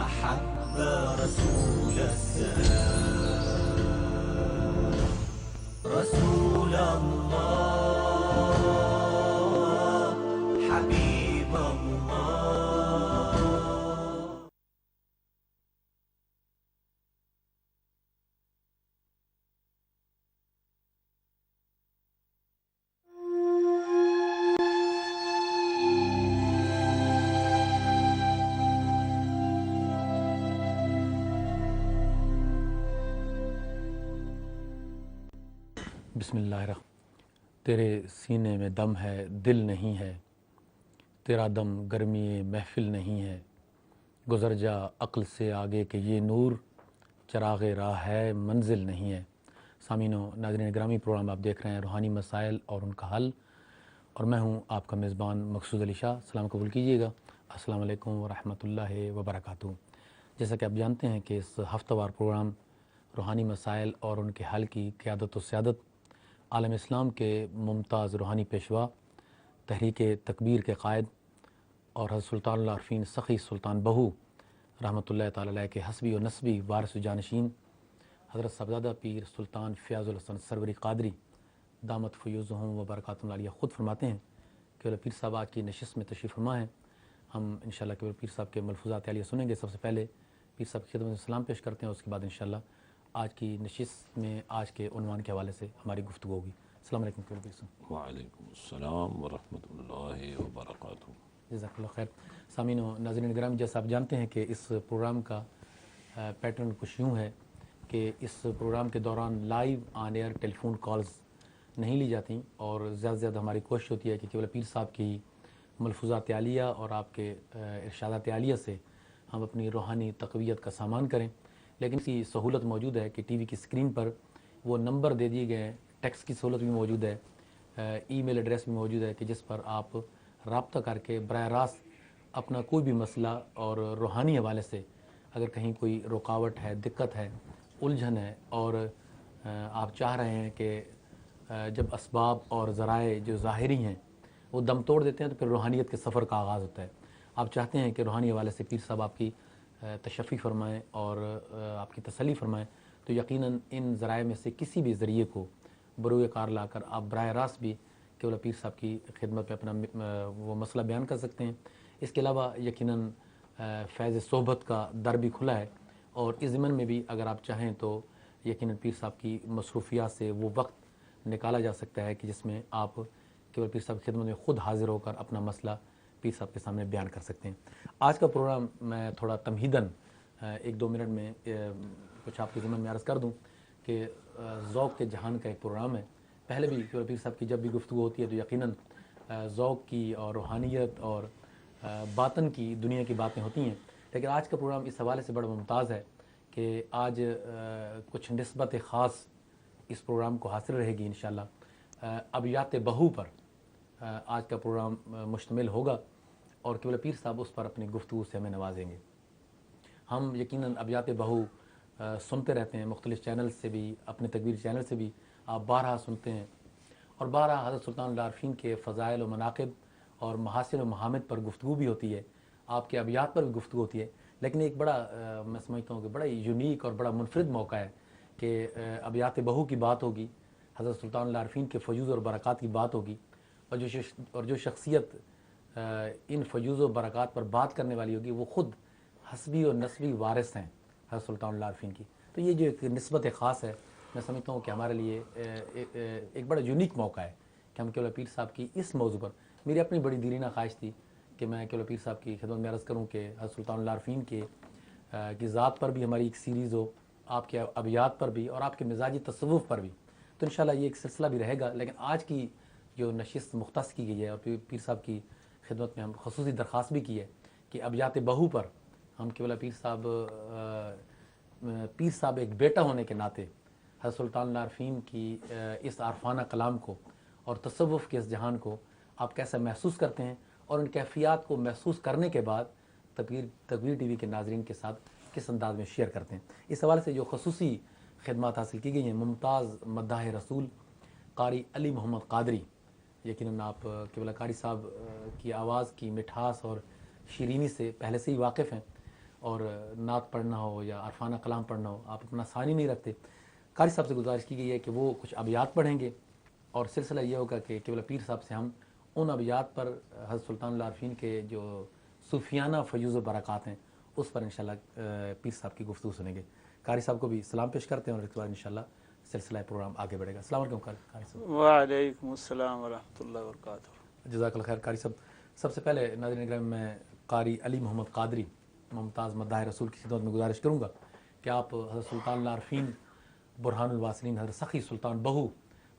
محب رسول السلام رسول الله حبيب الله. بسم اللہ الرحمن. تیرے سینے میں دم ہے دل نہیں ہے، تیرا دم گرمی محفل نہیں ہے، گزر جا عقل سے آگے کہ یہ نور چراغ راہ ہے منزل نہیں ہے. سامعین و ناظرین گرامی، پروگرام آپ دیکھ رہے ہیں روحانی مسائل اور ان کا حل، اور میں ہوں آپ کا میزبان مقصود علی شاہ. سلام قبول کیجیے گا. السلام علیکم ورحمۃ اللہ وبرکاتہ. جیسا کہ آپ جانتے ہیں کہ اس ہفتہ وار پروگرام روحانی مسائل اور ان کے حل کی قیادت و سیادت عالم اسلام کے ممتاز روحانی پیشوا، تحریک تکبیر کے قائد اور حضرت سلطان العارفین سخی سلطان بہو رحمۃ اللہ تعالی علیہ کے حسبی و نسبی وارث و جانشین حضرت صاحبزادہ پیر سلطان فیاض الحسن سروری قادری دامت فیوزہم و برکاتہم العالیہ خود فرماتے ہیں کہ پیر صاحب آج کی نشست میں تشریف فرما ہیں. ہم انشاءاللہ کہ پیر صاحب کے ملفوظات عالیہ سنیں گے. سب سے پہلے پیر صاحب کی خدمت میں سلام پیش کرتے ہیں، اس کے بعد انشاءاللہ آج کی نشست میں آج کے عنوان کے حوالے سے ہماری گفتگو ہوگی. السلام علیکم پیر صاحب. وعلیکم السلام ورحمۃ اللہ وبرکاتہ. جزاک اللہ خیر. سامعین و ناظرین کرام، جیسا آپ جانتے ہیں کہ اس پروگرام کا پیٹرن کچھ یوں ہے کہ اس پروگرام کے دوران live on air telephone calls نہیں لی جاتی، اور زیادہ سے زیادہ ہماری کوشش ہوتی ہے کہ کیول پیر صاحب کی ملفوظات عالیہ اور آپ کے ارشادات عالیہ سے ہم اپنی روحانی تقویت کا سامان کریں. لیکن اسی سہولت موجود ہے کہ ٹی وی کی اسکرین پر وہ نمبر دے دیے گئے ہیں، ٹیکسٹ کی سہولت بھی موجود ہے، ای میل ایڈریس بھی موجود ہے کہ جس پر آپ رابطہ کر کے براہ راست اپنا کوئی بھی مسئلہ اور روحانی حوالے سے اگر کہیں کوئی رکاوٹ ہے، دقت ہے، الجھن ہے، اور آپ چاہ رہے ہیں کہ جب اسباب اور ذرائع جو ظاہری ہیں وہ دم توڑ دیتے ہیں تو پھر روحانیت کے سفر کا آغاز ہوتا ہے. آپ چاہتے ہیں کہ روحانی حوالے سے پیر صاحب آپ کی تشفی فرمائیں اور آپ کی تسلی فرمائیں، تو یقیناً ان ذرائع میں سے کسی بھی ذریعے کو بروئے کار لا کر آپ براہ راست بھی کیول پیر صاحب کی خدمت میں اپنا وہ مسئلہ بیان کر سکتے ہیں. اس کے علاوہ یقیناً فیض صحبت کا در بھی کھلا ہے، اور اس ضمن میں بھی اگر آپ چاہیں تو یقیناً پیر صاحب کی مصروفیات سے وہ وقت نکالا جا سکتا ہے کہ جس میں آپ کیول پیر صاحب کی خدمت میں خود حاضر ہو کر اپنا مسئلہ پیر صاحب کے سامنے بیان کر سکتے ہیں. آج کا پروگرام میں تھوڑا تمہیداً 1-2 منٹ میں کچھ آپ کے ضمن میں عرض کر دوں کہ ذوق کے جہان کا ایک پروگرام ہے. پہلے بھی کیول پیر صاحب کی جب بھی گفتگو ہوتی ہے تو یقیناً ذوق کی اور روحانیت اور باطن کی دنیا کی باتیں ہوتی ہیں، لیکن آج کا پروگرام اس حوالے سے بڑا ممتاز ہے کہ آج کچھ نسبت خاص اس پروگرام کو حاصل رہے گی انشاءاللہ. ابیات بہو پر آج کا پروگرام مشتمل ہوگا، اور کیول پیر صاحب اس پر اپنی گفتگو سے ہمیں نوازیں گے. ہم یقیناً ابیات بہو سنتے رہتے ہیں، مختلف چینل سے بھی، اپنے تکبیر چینل سے بھی آپ بارہا سنتے ہیں، اور بارہا حضرت سلطان العارفین کے فضائل و مناقب اور محاسن و محامد پر گفتگو بھی ہوتی ہے، آپ کے ابیات پر بھی گفتگو ہوتی ہے. لیکن ایک بڑا میں سمجھتا ہوں کہ بڑا یونیک اور بڑا منفرد موقع ہے کہ ابیات بہو کی بات ہوگی، حضرت سلطان العارفین کے فیوض اور برکات کی بات ہوگی، اور جو شخصیت ان فیوض و برکات پر بات کرنے والی ہوگی وہ خود حسبی و نسبی وارث ہیں حضرت سلطان العارفین کی. تو یہ جو ایک نسبت خاص ہے، میں سمجھتا ہوں کہ ہمارے لیے ایک بڑا یونیک موقع ہے کہ ہم کیول پیر صاحب کی اس موضوع پر، میری اپنی بڑی دیرینہ خواہش تھی کہ میں کیول پیر صاحب کی خدمت میں عرض کروں کہ حضرت سلطان العارفین کی ذات پر بھی ہماری ایک سیریز ہو، آپ کے ابیات پر بھی اور آپ کے مزاجی تصوف پر بھی. تو انشاءاللہ یہ ایک سلسلہ بھی رہے گا. لیکن آج کی جو نشست مختص کی گئی ہے اور پیر صاحب کی خدمت میں ہم خصوصی درخواست بھی کی ہے کہ ابیات بہو پر ہم کیول پیر صاحب ایک بیٹا ہونے کے ناطے حضرت سلطان العارفین کی اس عارفانہ کلام کو اور تصوف کے اس جہان کو آپ کیسا محسوس کرتے ہیں، اور ان کیفیات کو محسوس کرنے کے بعد تکبیر ٹی وی کے ناظرین کے ساتھ کس انداز میں شیئر کرتے ہیں. اس حوالے سے جو خصوصی خدمات حاصل کی گئی ہیں، ممتاز مداح رسول قاری علی محمد قادری، یقیناً آپ کیول قاری صاحب کی آواز کی مٹھاس اور شیرینی سے پہلے سے ہی واقف ہیں، اور نعت پڑھنا ہو یا عرفانہ کلام پڑھنا ہو، آپ اپنا ثانی نہیں رکھتے، قاری صاحب سے گزارش کی گئی ہے کہ وہ کچھ ابیات پڑھیں گے، اور سلسلہ یہ ہوگا کہ قبلہ پیر صاحب سے ہم ان ابیات پر حضرت سلطان العارفین کے جو صوفیانہ فیوز و برکات ہیں اس پر انشاءاللہ پیر صاحب کی گفتگو سنیں گے۔ قاری صاحب کو بھی سلام پیش کرتے ہیں اور اس کے بعد انشاءاللہ سلسلہ پروگرام آگے بڑھے گا۔ السلام علیکم قاری صاحب۔ وعلیکم السلام ورحمۃ اللہ وبرکاتہ۔ جزاک اللہ خیر قاری صاحب۔ سب سے پہلے ناظرین اکرام میں قاری علی محمد قادری ممتاز مداح رسول کی خدمت میں گزارش کروں گا کہ آپ حضرت سلطان العارفین برہان الواصلین حضرت سخی سلطان بہو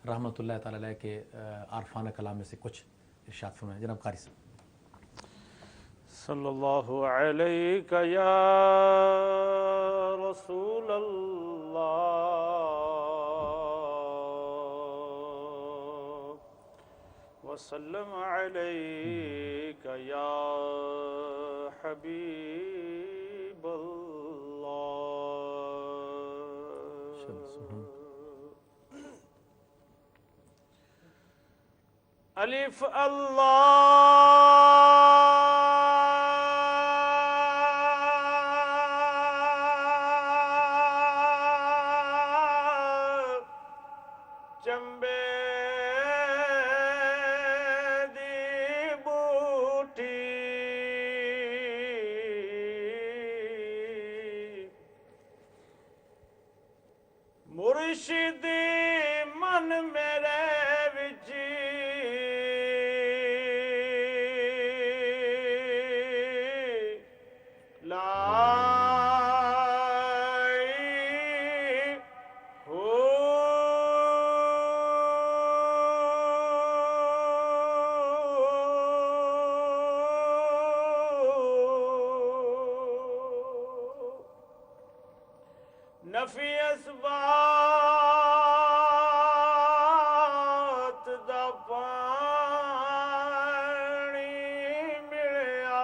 رحمۃ اللہ تعالی علیہ کے عارفانہ کلام میں سے کچھ ارشاد فرمائیں جناب قاری صاحب۔ صلی اللہ علیہ یا رسول اللہ وسلم علیک یا حبیب اللہ۔ الف اللہ چمبے دی بوٹی مرشد من میرے وچ لائی ہو نفی اسبات دا پانی ملیا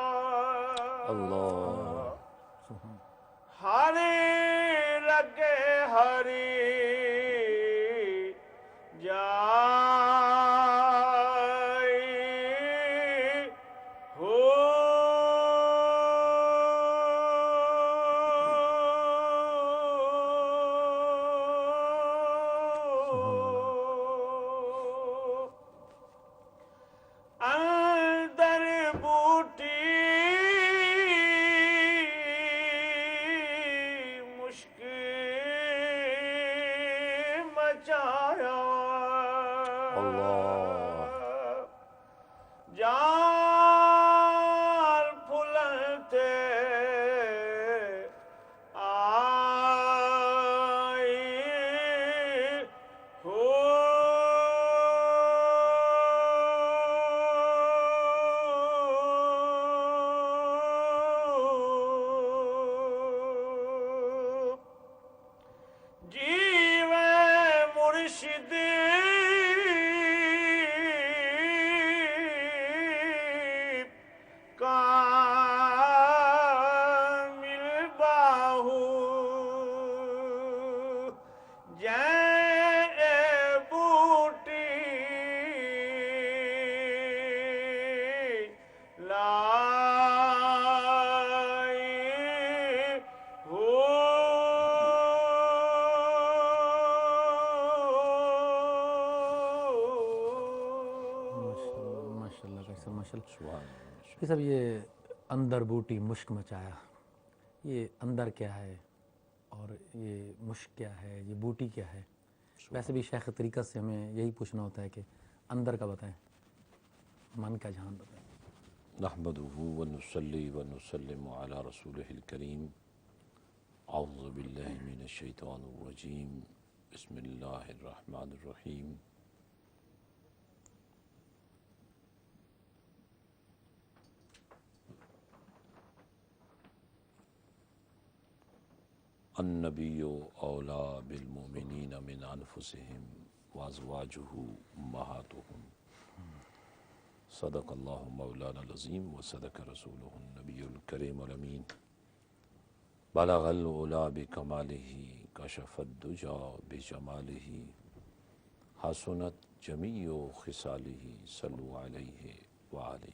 اللہ ہری لگے ہری جائی ہو اندر بوٹی مشکل مچایا اللہ جان پھلتے آئی ہو جیوے مرشد کامل باہو جے بوٹی لائی ہو ماشاء اللہ قاری صاحب ماشاء اللہ۔ سبحان قاری صاحب یہ اندر بوٹی مشک مچایا، یہ اندر کیا ہے اور یہ مشک کیا ہے، یہ بوٹی کیا ہے؟ ویسے بھی شیخ طریقت سے ہمیں یہی پوچھنا ہوتا ہے کہ اندر کا بتائیں، من کا جہان بتائیں۔ نحمده ونصلي ونسلم على رسوله الكريم اعوذ بالله من الشيطان الرجيم بسم الله الرحمن الرحيم النبی اولا بالمؤمنین من انفسهم وازواجه امہاتهم صدق اللہ مولانا العظیم وصدق رسولہ النبی الکریم الامین بلغ العلا بکمالہ کشف الدجا بجمالہ حسنت جمیع خصالہ صلو علیہ وآلہ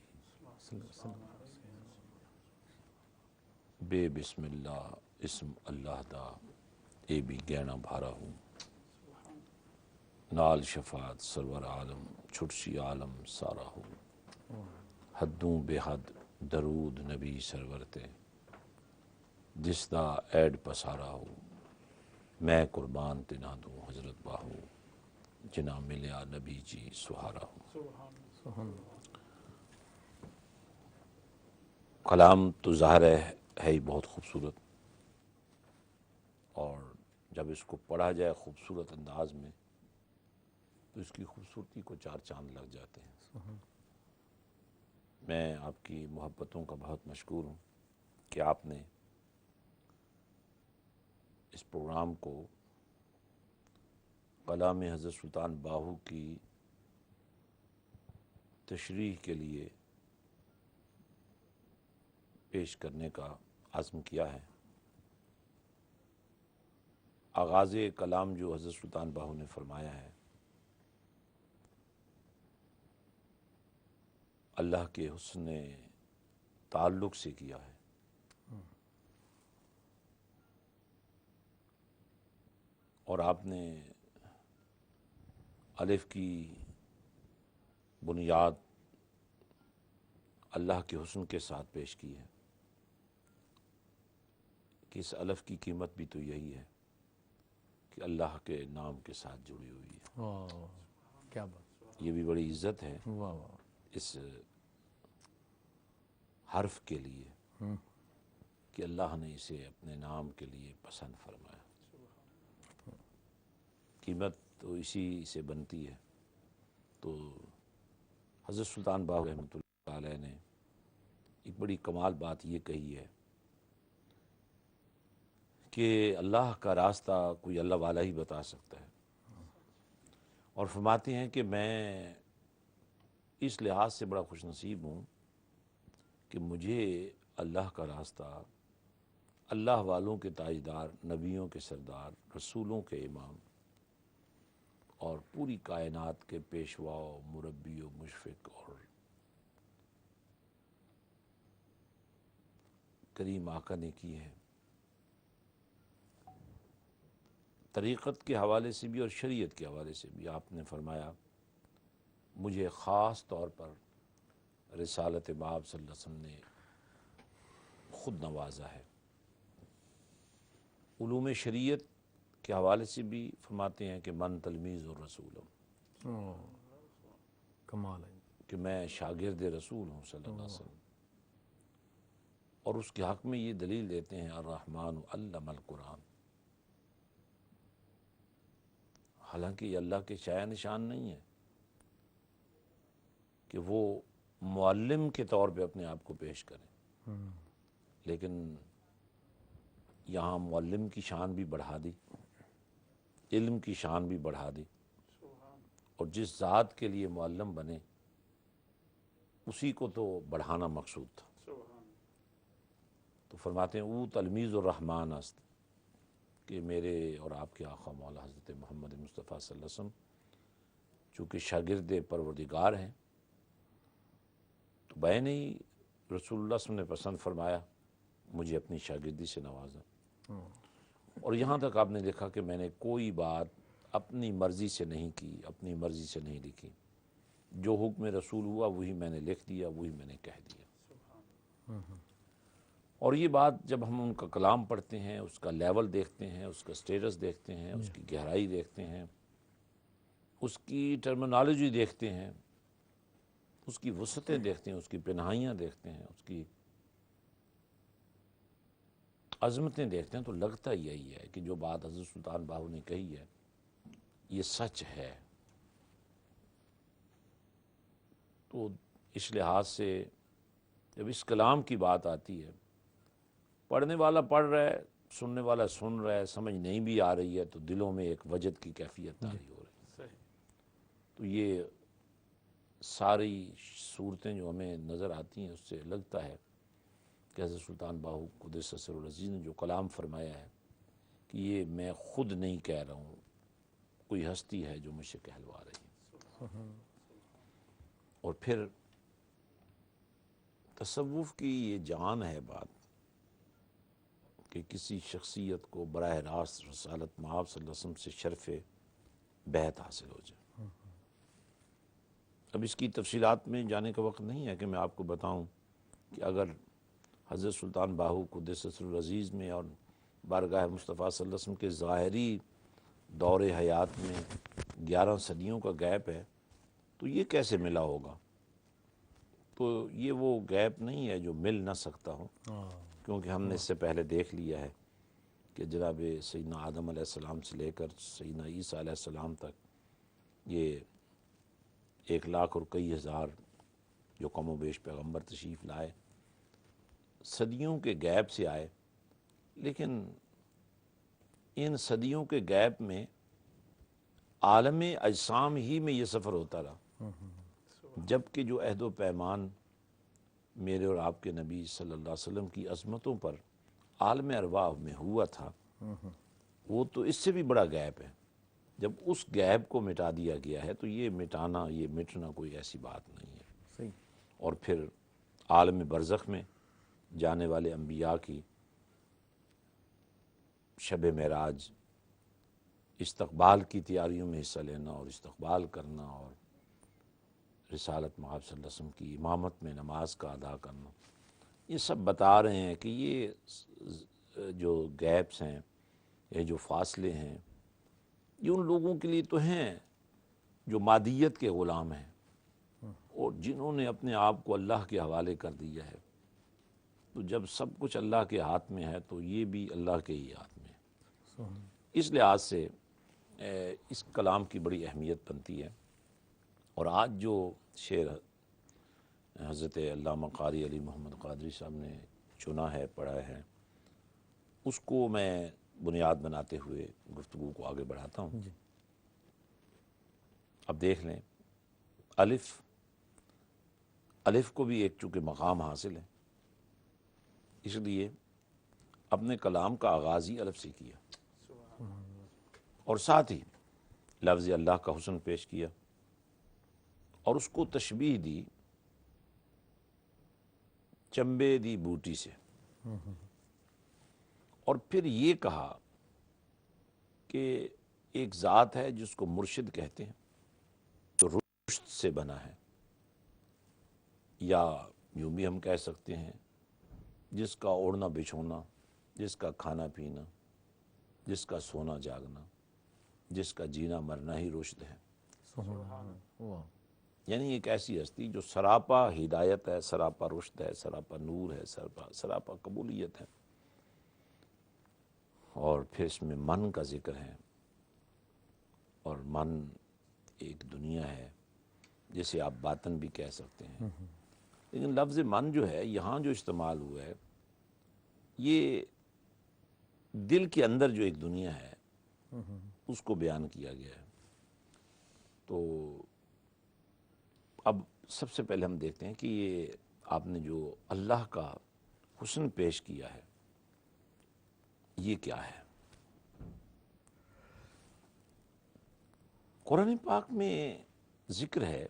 بے بسم اللہ اسم اللہ دا اے بھی گہنا بھارا ہوں نال شفاعت سرور عالم چھٹسی عالم سارا ہوں حدوں بے حد درود نبی سرور تے جس دا ایڈ پسارا ہو میں قربان تے نہ دوں حضرت باہو جنا ملیا نبی جی سہارا ہوں کلام تو ظاہر ہے ہی بہت خوبصورت، اور جب اس کو پڑھا جائے خوبصورت انداز میں تو اس کی خوبصورتی کو چار چاند لگ جاتے ہیں۔ میں آپ کی محبتوں کا بہت مشکور ہوں کہ آپ نے اس پروگرام کو کلام حضرت سلطان باہو کی تشریح کے لیے پیش کرنے کا عزم کیا ہے۔ آغاز کلام جو حضرت سلطان باہو نے فرمایا ہے، اللہ کے حسن تعلق سے کیا ہے۔ اور آپ نے الف کی بنیاد اللہ کے حسن کے ساتھ پیش کی ہے کہ اس الف کی قیمت بھی تو یہی ہے کہ اللہ کے نام کے ساتھ جڑی ہوئی ہے۔ واہ کیا بات، یہ بھی بڑی عزت ہے واہ واہ، اس حرف کے لیے کہ اللہ نے اسے اپنے نام کے لیے پسند فرمایا۔ قیمت تو اسی سے بنتی ہے۔ تو حضرت سلطان باہو رحمۃ اللہ علیہ نے ایک بڑی کمال بات یہ کہی ہے کہ اللہ کا راستہ کوئی اللہ والا ہی بتا سکتا ہے، اور فرماتے ہیں کہ میں اس لحاظ سے بڑا خوش نصیب ہوں کہ مجھے اللہ کا راستہ اللہ والوں کے تاجدار، نبیوں کے سردار، رسولوں کے امام اور پوری کائنات کے پیشوا و مربی و مشفق اور کریم آقا نے کی ہے۔ طریقت کے حوالے سے بھی اور شریعت کے حوالے سے بھی آپ نے فرمایا مجھے خاص طور پر رسالت باب صلی اللہ علیہ وسلم نے خود نوازا ہے۔ علوم شریعت کے حوالے سے بھی فرماتے ہیں کہ من تلمیذ الرسول ہوں، کمال ہے، کہ میں شاگرد رسول ہوں صلی اللہ علیہ وسلم، اور اس کے حق میں یہ دلیل دیتے ہیں الرحمن علم القرآن، حالانکہ یہ اللہ کے شایع نشان نہیں ہے کہ وہ معلم کے طور پہ اپنے آپ کو پیش کریں، لیکن یہاں معلم کی شان بھی بڑھا دی، علم کی شان بھی بڑھا دی، اور جس ذات کے لیے معلم بنے اسی کو تو بڑھانا مقصود تھا۔ تو فرماتے ہیں او تلمیذ الرحمن است، کہ میرے اور آپ کے آقا مولا حضرت محمد مصطفیٰ صلی اللہ علیہ وسلم چونکہ شاگرد پروردگار ہیں تو بین ہی رسول اللہ صلی اللہ علیہ وسلم نے پسند فرمایا، مجھے اپنی شاگردی سے نوازا۔ اور یہاں تک آپ نے دیکھا کہ میں نے کوئی بات اپنی مرضی سے نہیں کی، اپنی مرضی سے نہیں لکھی، جو حکم رسول ہوا وہی میں نے لکھ دیا، وہی میں نے کہہ دیا۔ اور یہ بات جب ہم ان کا کلام پڑھتے ہیں، اس کا لیول دیکھتے ہیں، اس کا سٹیٹس دیکھتے ہیں، اس کی گہرائی دیکھتے ہیں، اس کی ٹرمینالوجی دیکھتے ہیں، اس کی وسعتیں دیکھتے ہیں، اس کی پنہائیاں دیکھتے ہیں، اس کی عظمتیں دیکھتے ہیں، تو لگتا یہی ہے کہ جو بات حضرت سلطان باہو نے کہی ہے یہ سچ ہے۔ تو اس لحاظ سے جب اس کلام کی بات آتی ہے، پڑھنے والا پڑھ رہا ہے، سننے والا سن رہا ہے، سمجھ نہیں بھی آ رہی ہے تو دلوں میں ایک وجد کی کیفیت طاری ہو رہی ہے۔ تو یہ ساری صورتیں جو ہمیں نظر آتی ہیں اس سے لگتا ہے کہ حضرت سلطان باہو قدس سر العزیز نے جو کلام فرمایا ہے کہ یہ میں خود نہیں کہہ رہا ہوں، کوئی ہستی ہے جو مجھ سے کہلوا رہی ہے۔ اور پھر تصوف کی یہ جان ہے بات کہ کسی شخصیت کو براہ راست رسالت مآب صلی اللہ علیہ وسلم سے شرف بیعت حاصل ہو جائے۔ اب اس کی تفصیلات میں جانے کا وقت نہیں ہے کہ میں آپ کو بتاؤں کہ اگر حضرت سلطان باہو قدس سرہ العزیز میں اور بارگاہ مصطفیٰ صلی اللہ علیہ وسلم کے ظاہری دور حیات میں 11 صدیوں کا گیپ ہے تو یہ کیسے ملا ہوگا؟ تو یہ وہ گیپ نہیں ہے جو مل نہ سکتا ہو، کیونکہ ہم نے اس سے پہلے دیکھ لیا ہے کہ جناب سیدنا آدم علیہ السلام سے لے کر سیدنا عیسیٰ علیہ السلام تک یہ 1 لاکھ اور کئی ہزار جو کم و بیش پیغمبر تشریف لائے، صدیوں کے گیپ سے آئے، لیکن ان صدیوں کے گیپ میں عالم اجسام ہی میں یہ سفر ہوتا رہا، جبکہ جو عہد و پیمان میرے اور آپ کے نبی صلی اللہ علیہ وسلم کی عظمتوں پر عالم ارواح میں ہوا تھا، وہ تو اس سے بھی بڑا گیپ ہے۔ جب اس گیپ کو مٹا دیا گیا ہے تو یہ مٹانا، یہ مٹنا کوئی ایسی بات نہیں ہے۔ صحیح۔ اور پھر عالم برزخ میں جانے والے انبیاء کی شب معراج، استقبال کی تیاریوں میں حصہ لینا اور استقبال کرنا اور رسالت مآب صلی اللہ علیہ وسلم کی امامت میں نماز کا ادا کرنا، یہ سب بتا رہے ہیں کہ یہ جو گیپس ہیں، یہ جو فاصلے ہیں، یہ ان لوگوں کے لیے تو ہیں جو مادیت کے غلام ہیں اور جنہوں نے اپنے آپ کو اللہ کے حوالے کر دیا ہے۔ تو جب سب کچھ اللہ کے ہاتھ میں ہے تو یہ بھی اللہ کے ہی ہاتھ میں ہے۔ اس لحاظ سے اس کلام کی بڑی اہمیت بنتی ہے۔ اور آج جو شعر حضرت علامہ قاری علی محمد قادری صاحب نے چنا ہے، پڑھا ہے، اس کو میں بنیاد بناتے ہوئے گفتگو کو آگے بڑھاتا ہوں۔ اب دیکھ لیں، الف کو بھی ایک چونکہ مقام حاصل ہے، اس لیے اپنے کلام کا آغاز ہی الف سے کیا اور ساتھ ہی لفظ اللہ کا حسن پیش کیا اور اس کو تشبیہ دی چمبے دی بوٹی سے، اور پھر یہ کہا کہ ایک ذات ہے جس کو مرشد کہتے ہیں، جو رشد سے بنا ہے، یا یوں بھی ہم کہہ سکتے ہیں جس کا اوڑھنا بچھونا، جس کا کھانا پینا، جس کا سونا جاگنا، جس کا جینا مرنا ہی رشد ہے۔ یعنی ایک ایسی ہستی جو سراپا ہدایت ہے، سراپا رشد ہے، سراپا نور ہے، سراپا قبولیت ہے۔ اور پھر اس میں من کا ذکر ہے، اور من ایک دنیا ہے جسے آپ باطن بھی کہہ سکتے ہیں، لیکن لفظ من جو ہے یہاں جو استعمال ہوا ہے، یہ دل کے اندر جو ایک دنیا ہے اس کو بیان کیا گیا ہے۔ تو اب سب سے پہلے ہم دیکھتے ہیں کہ یہ آپ نے جو اللہ کا حسن پیش کیا ہے یہ کیا ہے۔ قرآن پاک میں ذکر ہے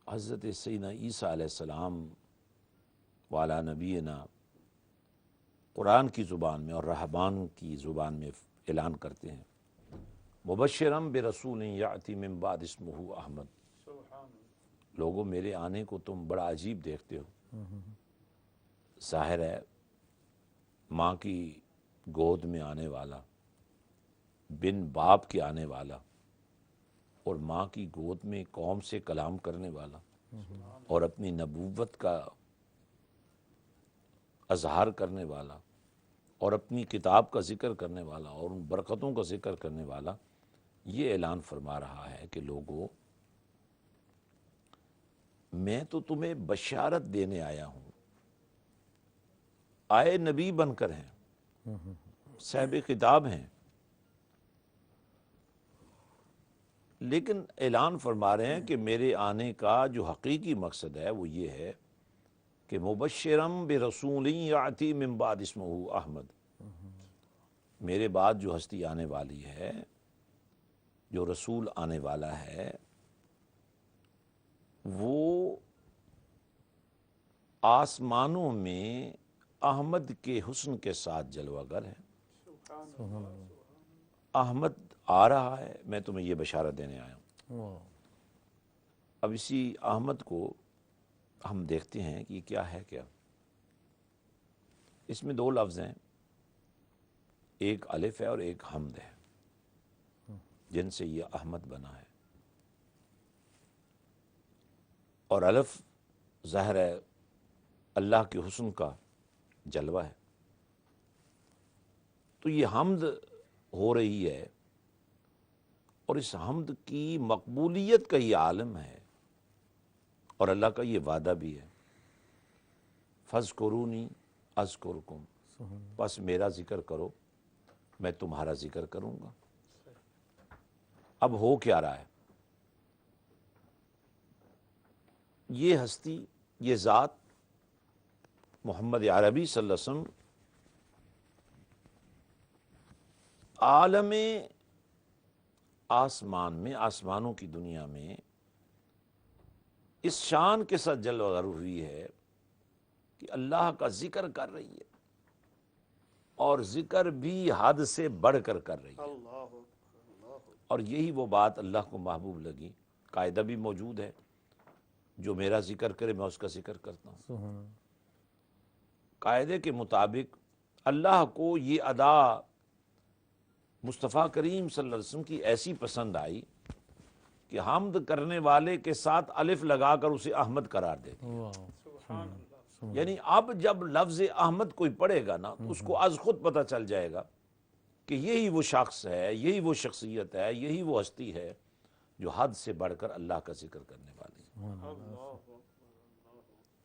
حضرت سیدنا عیسیٰ علیہ السلام وعلی نبینا قرآن کی زبان میں اور رہبان کی زبان میں اعلان کرتے ہیں، مبشرم برسول یاتی من بعد اسمہ احمد۔ لوگوں میرے آنے کو تم بڑا عجیب دیکھتے ہو، ظاہر ہے ماں کی گود میں آنے والا، بن باپ کے آنے والا، اور ماں کی گود میں قوم سے کلام کرنے والا، اور اپنی نبوت کا اظہار کرنے والا، اور اپنی کتاب کا ذکر کرنے والا، اور ان برکتوں کا ذکر کرنے والا، یہ اعلان فرما رہا ہے کہ لوگوں میں تو تمہیں بشارت دینے آیا ہوں، آئے نبی بن کر ہیں، صاحب کتاب ہیں، لیکن اعلان فرما رہے ہیں کہ میرے آنے کا جو حقیقی مقصد ہے وہ یہ ہے کہ مبشرم برسول یاتی من بعد اسمہ احمد، میرے بعد جو ہستی آنے والی ہے، جو رسول آنے والا ہے، وہ آسمانوں میں احمد کے حسن کے ساتھ جلوہ گر ہے. احمد آ رہا ہے، میں تمہیں یہ بشارت دینے آیا ہوں. واہ. اب اسی احمد کو ہم دیکھتے ہیں کہ یہ کیا ہے. کیا اس میں دو لفظ ہیں، ایک الف ہے اور ایک حمد ہے، جن سے یہ احمد بنا ہے. اور الف ظاہر ہے اللہ کے حسن کا جلوہ ہے. تو یہ حمد ہو رہی ہے اور اس حمد کی مقبولیت کا یہ عالم ہے، اور اللہ کا یہ وعدہ بھی ہے، فَاذْكُرُونِي أَذْكُرْكُمْ، بس میرا ذکر کرو میں تمہارا ذکر کروں گا. اب ہو کیا رہا ہے؟ یہ ہستی، یہ ذات محمد عربی صلی اللہ علیہ وسلم عالم آسمان میں، آسمانوں کی دنیا میں اس شان کے ساتھ جلوہ گر ہوئی ہے کہ اللہ کا ذکر کر رہی ہے، اور ذکر بھی حد سے بڑھ کر رہی ہے. اور یہی وہ بات اللہ کو محبوب لگی. قاعدہ بھی موجود ہے، جو میرا ذکر کرے میں اس کا ذکر کرتا ہوں. سبحان اللہ. قاعدے کے مطابق اللہ کو یہ ادا مصطفیٰ کریم صلی اللہ علیہ وسلم کی ایسی پسند آئی کہ حمد کرنے والے کے ساتھ الف لگا کر اسے احمد قرار دے دیا. واہ. یعنی اب جب لفظ احمد کوئی پڑھے گا نا، اس کو از خود پتہ چل جائے گا کہ یہی وہ شخص ہے، یہی وہ شخصیت ہے، یہی وہ ہستی ہے جو حد سے بڑھ کر اللہ کا ذکر کرنے والی ہے.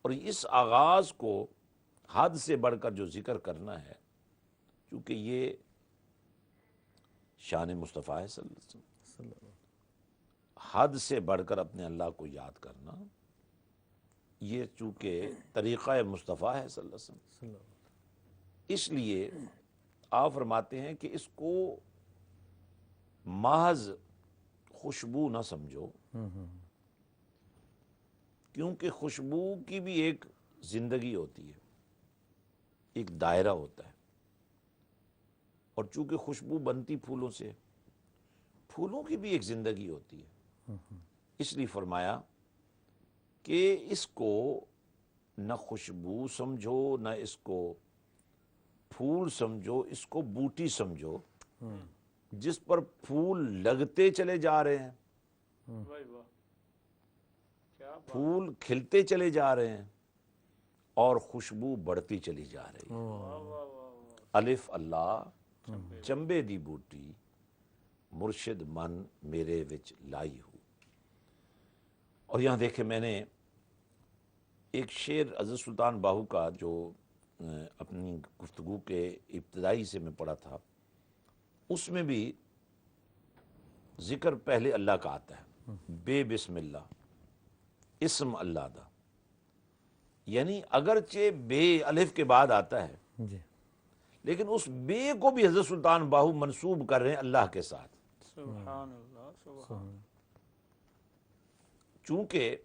اور اس آغاز کو حد سے بڑھ کر جو ذکر کرنا ہے، چونکہ یہ شان مصطفیٰ ہے صلی اللہ علیہ وسلم، حد سے بڑھ کر اپنے اللہ کو یاد کرنا، یہ چونکہ طریقہ مصطفیٰ ہے صلی اللہ علیہ وسلم، اس لیے آپ فرماتے ہیں کہ اس کو محض خوشبو نہ سمجھو، کیونکہ خوشبو کی بھی ایک زندگی ہوتی ہے، ایک دائرہ ہوتا ہے. اور چونکہ خوشبو بنتی پھولوں سے، پھولوں کی بھی ایک زندگی ہوتی ہے. اس لیے فرمایا کہ اس کو نہ خوشبو سمجھو، نہ اس کو پھول سمجھو، اس کو بوٹی سمجھو جس پر پھول لگتے چلے جا رہے ہیں، واہ واہ، کیا بات. پھول کھلتے چلے جا رہے ہیں، اور خوشبو بڑھتی چلی جا رہی ہے. واہ واہ واہ. الف اللہ چمبے دی بوٹی، مرشد من میرے وچ لائی ہو. اور یہاں دیکھیں، میں نے ایک شعر حضرت سلطان باہو کا جو اپنی گفتگو کے ابتدائی سے میں پڑھا تھا، اس میں بھی ذکر پہلے اللہ کا آتا ہے، بے بسم اللہ، اسم اللہ دا. یعنی اگرچہ بے الف کے بعد آتا ہے، جی. لیکن اس بے کو بھی حضرت سلطان باہو منسوب کر رہے ہیں اللہ کے ساتھ. سبحان اللہ، سبحان. چونکہ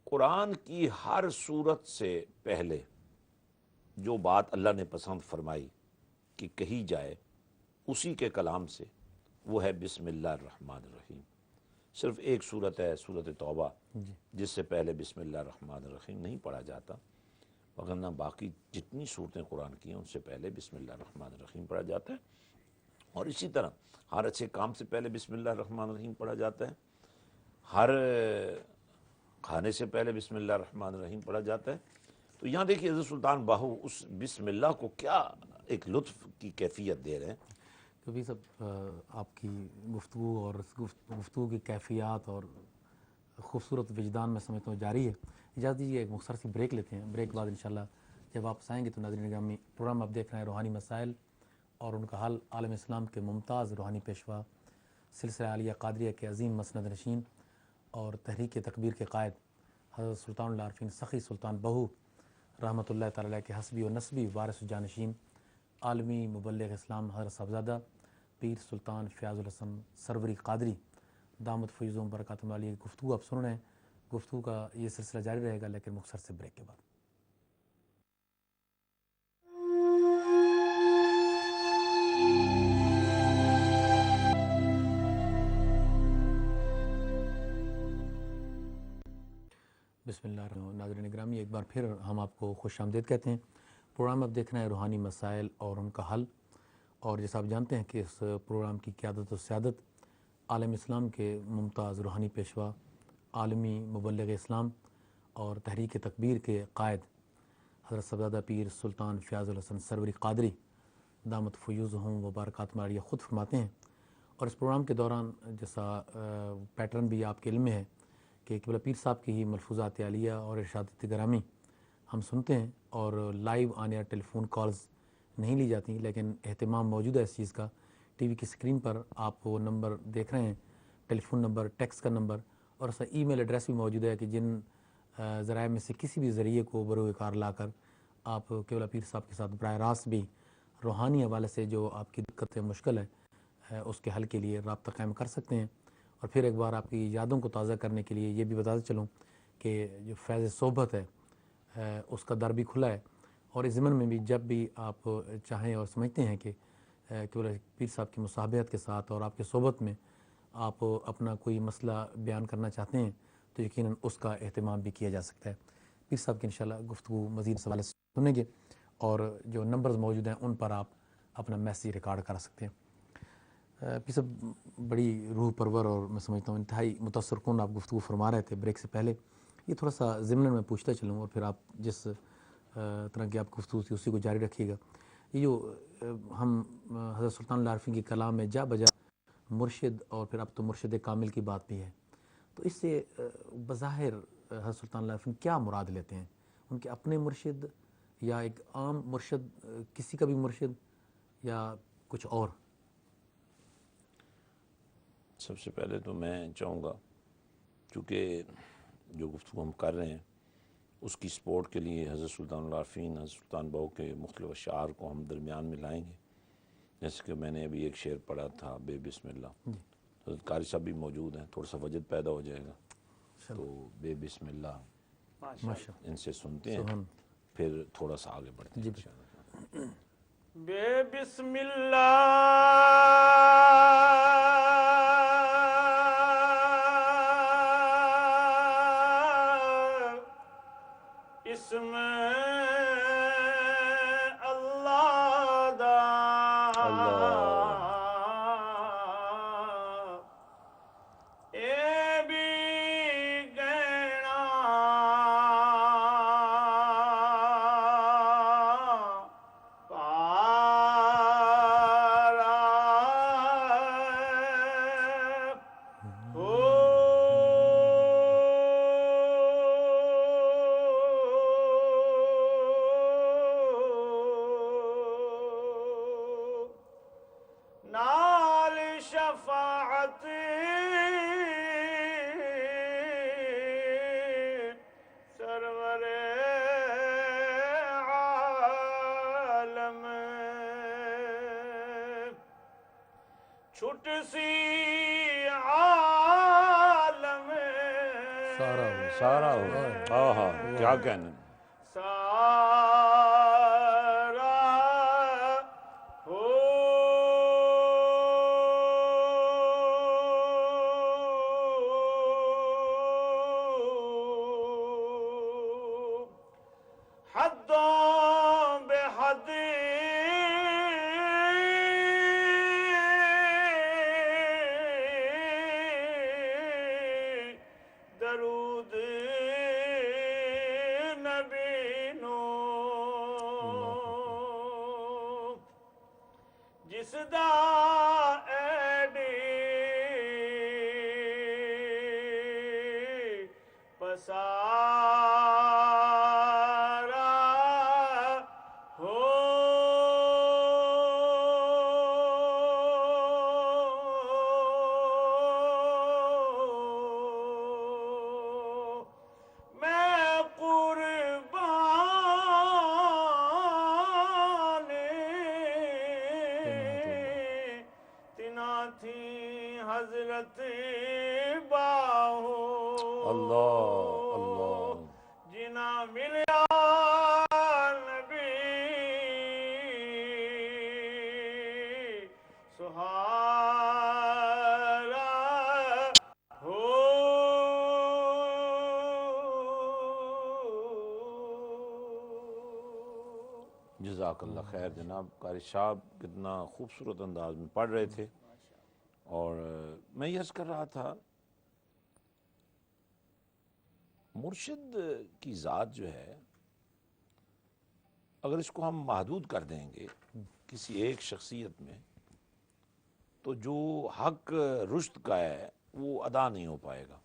قرآن کی ہر صورت سے پہلے جو بات اللہ نے پسند فرمائی کہ کہی جائے اسی کے کلام سے، وہ ہے بسم اللہ الرحمن الرحیم. صرف ایک صورت ہے، صورت توبہ، جس سے پہلے بسم اللہ الرحمن الرحیم نہیں پڑھا جاتا، وگرنہ باقی جتنی صورتیں قرآن کی ہیں ان سے پہلے بسم اللہ الرحمن الرحیم پڑھا جاتا ہے. اور اسی طرح ہر اچھے کام سے پہلے بسم اللہ الرحمن الرحیم پڑھا جاتا ہے، ہر کھانے سے پہلے بسم اللہ الرحمن الرحیم پڑھا جاتا ہے. تو یہاں دیکھیے حضرت سلطان باہو اس بسم اللہ کو کیا ایک لطف کی کیفیت دے رہے ہیں. کبھی سب آپ کی گفتگو اور اس گفتگو کی کیفیات اور خوبصورت وجدان میں سمجھتا ہوں جاری ہے. اجازت دیجیے ایک مختصر سی بریک لیتے ہیں. بریک بعد انشاءاللہ جب واپس آئیں گے تو ناظرین گرامی، پروگرام آپ دیکھ رہے ہیں روحانی مسائل اور ان کا حل، عالم اسلام کے ممتاز روحانی پیشوا، سلسلہ عالیہ قادریہ کے عظیم مسند نشین اور تحریک تکبیر کے قائد حضرت سلطان العارفین سخی سلطان بہو رحمۃ اللہ تعالی علیہ کے حسبی و نسبی وارث جانشین عالمی مبلغ اسلام حضرت صاحبزادہ پیر سلطان فیاض الحسن سروری قادری دامت فیضوں برکاتہم علیہ کی گفتگو آپ سن رہے ہیں. گفتگو کا یہ سلسلہ جاری رہے گا لیکن مختصر سے بریک کے بعد. بسم اللہ الرحمن الرحیم. ناظرین گرامی، ایک بار پھر ہم آپ کو خوش آمدید کہتے ہیں. پروگرام اب دیکھنا ہے روحانی مسائل اور ان کا حل. اور جیسا آپ جانتے ہیں کہ اس پروگرام کی قیادت و سیادت عالم اسلام کے ممتاز روحانی پیشوا، عالمی مبلغ اسلام اور تحریک تکبیر کے قائد حضرت صاحبزادہ پیر سلطان فیاض الحسن سروری قادری دامت فیوضہم و برکاتہم عالیہ خود فرماتے ہیں. اور اس پروگرام کے دوران جیسا پیٹرن بھی آپ کے علم میں ہے کہ قبلہ پیر صاحب کی ہی ملفوظات عالیہ اور ارشادات گرامی ہم سنتے ہیں، اور live on air telephone calls نہیں لی جاتی، لیکن اہتمام موجود ہے اس چیز کا. ٹی وی کی اسکرین پر آپ وہ نمبر دیکھ رہے ہیں، ٹیلی فون نمبر، ٹیکس کا نمبر، اور ایسا ای میل ایڈریس بھی موجود ہے کہ جن ذرائع میں سے کسی بھی ذریعے کو بروئے کار لا کر آپ قبلہ پیر صاحب کے ساتھ براہ راست بھی روحانی حوالے سے جو آپ کی دقت مشکل ہے اس کے حل کے لیے رابطہ قائم کر سکتے ہیں. اور پھر ایک بار آپ کی یادوں کو تازہ کرنے کے لیے یہ بھی بتاتا چلوں کہ جو فیض صحبت ہے اس کا در بھی کھلا ہے. اور اس ضمن میں بھی جب بھی آپ چاہیں اور سمجھتے ہیں کہ قبلہ پیر صاحب کی مصاحبت کے ساتھ اور آپ کے صحبت میں آپ اپنا کوئی مسئلہ بیان کرنا چاہتے ہیں تو یقیناً اس کا اہتمام بھی کیا جا سکتا ہے. پیر صاحب کی انشاءاللہ گفتگو مزید سوال سنیں گے، اور جو نمبرز موجود ہیں ان پر آپ اپنا میسیج ریکارڈ کر سکتے ہیں. پیر صاحب بڑی روح پرور اور میں سمجھتا ہوں انتہائی متاثر کن آپ گفتگو فرما رہے تھے بریک سے پہلے. یہ تھوڑا سا ضمن میں پوچھتا چلوں اور پھر آپ جس طرح کی آپ گفتگو تھی اسی کو جاری رکھیے گا. یہ جو ہم حضرت سلطان اللہ عارفین کی کلام میں جا بجا مرشد اور پھر اب تو مرشد کامل کی بات بھی ہے، تو اس سے بظاہر حضرت سلطان اللہ عارفین کیا مراد لیتے ہیں؟ ان کے اپنے مرشد یا ایک عام مرشد، کسی کا بھی مرشد، یا کچھ اور؟ سب سے پہلے تو میں چاہوں گا چونکہ جو گفتگو ہم کر رہے ہیں اس کی سپورٹ کے لیے حضرت سلطان العارفین، حضرت سلطان بہو کے مختلف اشعار کو ہم درمیان میں لائیں گے. جیسے کہ میں نے ابھی ایک شعر پڑھا تھا، بے بسم اللہ. حضرت قاری صاحب بھی موجود ہیں، تھوڑا سا وجد پیدا ہو جائے گا. تو بے بسم اللہ ماشاء ان سے سنتے ہیں، پھر تھوڑا سا آگے بڑھتے ہیں انشاءاللہ. بے بسم اللہ اسم اللہ دا اے بھی گہنا نال شفاعت سرور عالم چھٹ سی عالم سارا ہاں ہاں کیا کہنا. سارا ہو حدوں بے حد درود نبی نو جس دا ایڈی پسارا ہو میں قربان تنا تھی حضرت باہو اللہ اللہ جنا ملیا نبی سہارا ہو جزاک اللہ خیر جناب قاری صاحب کتنا خوبصورت انداز میں پڑھ رہے تھے. اور میں یہ عرض کر رہا تھا مرشد کی ذات جو ہے اگر اس کو ہم محدود کر دیں گے کسی ایک شخصیت میں تو جو حق رشد کا ہے وہ ادا نہیں ہو پائے گا.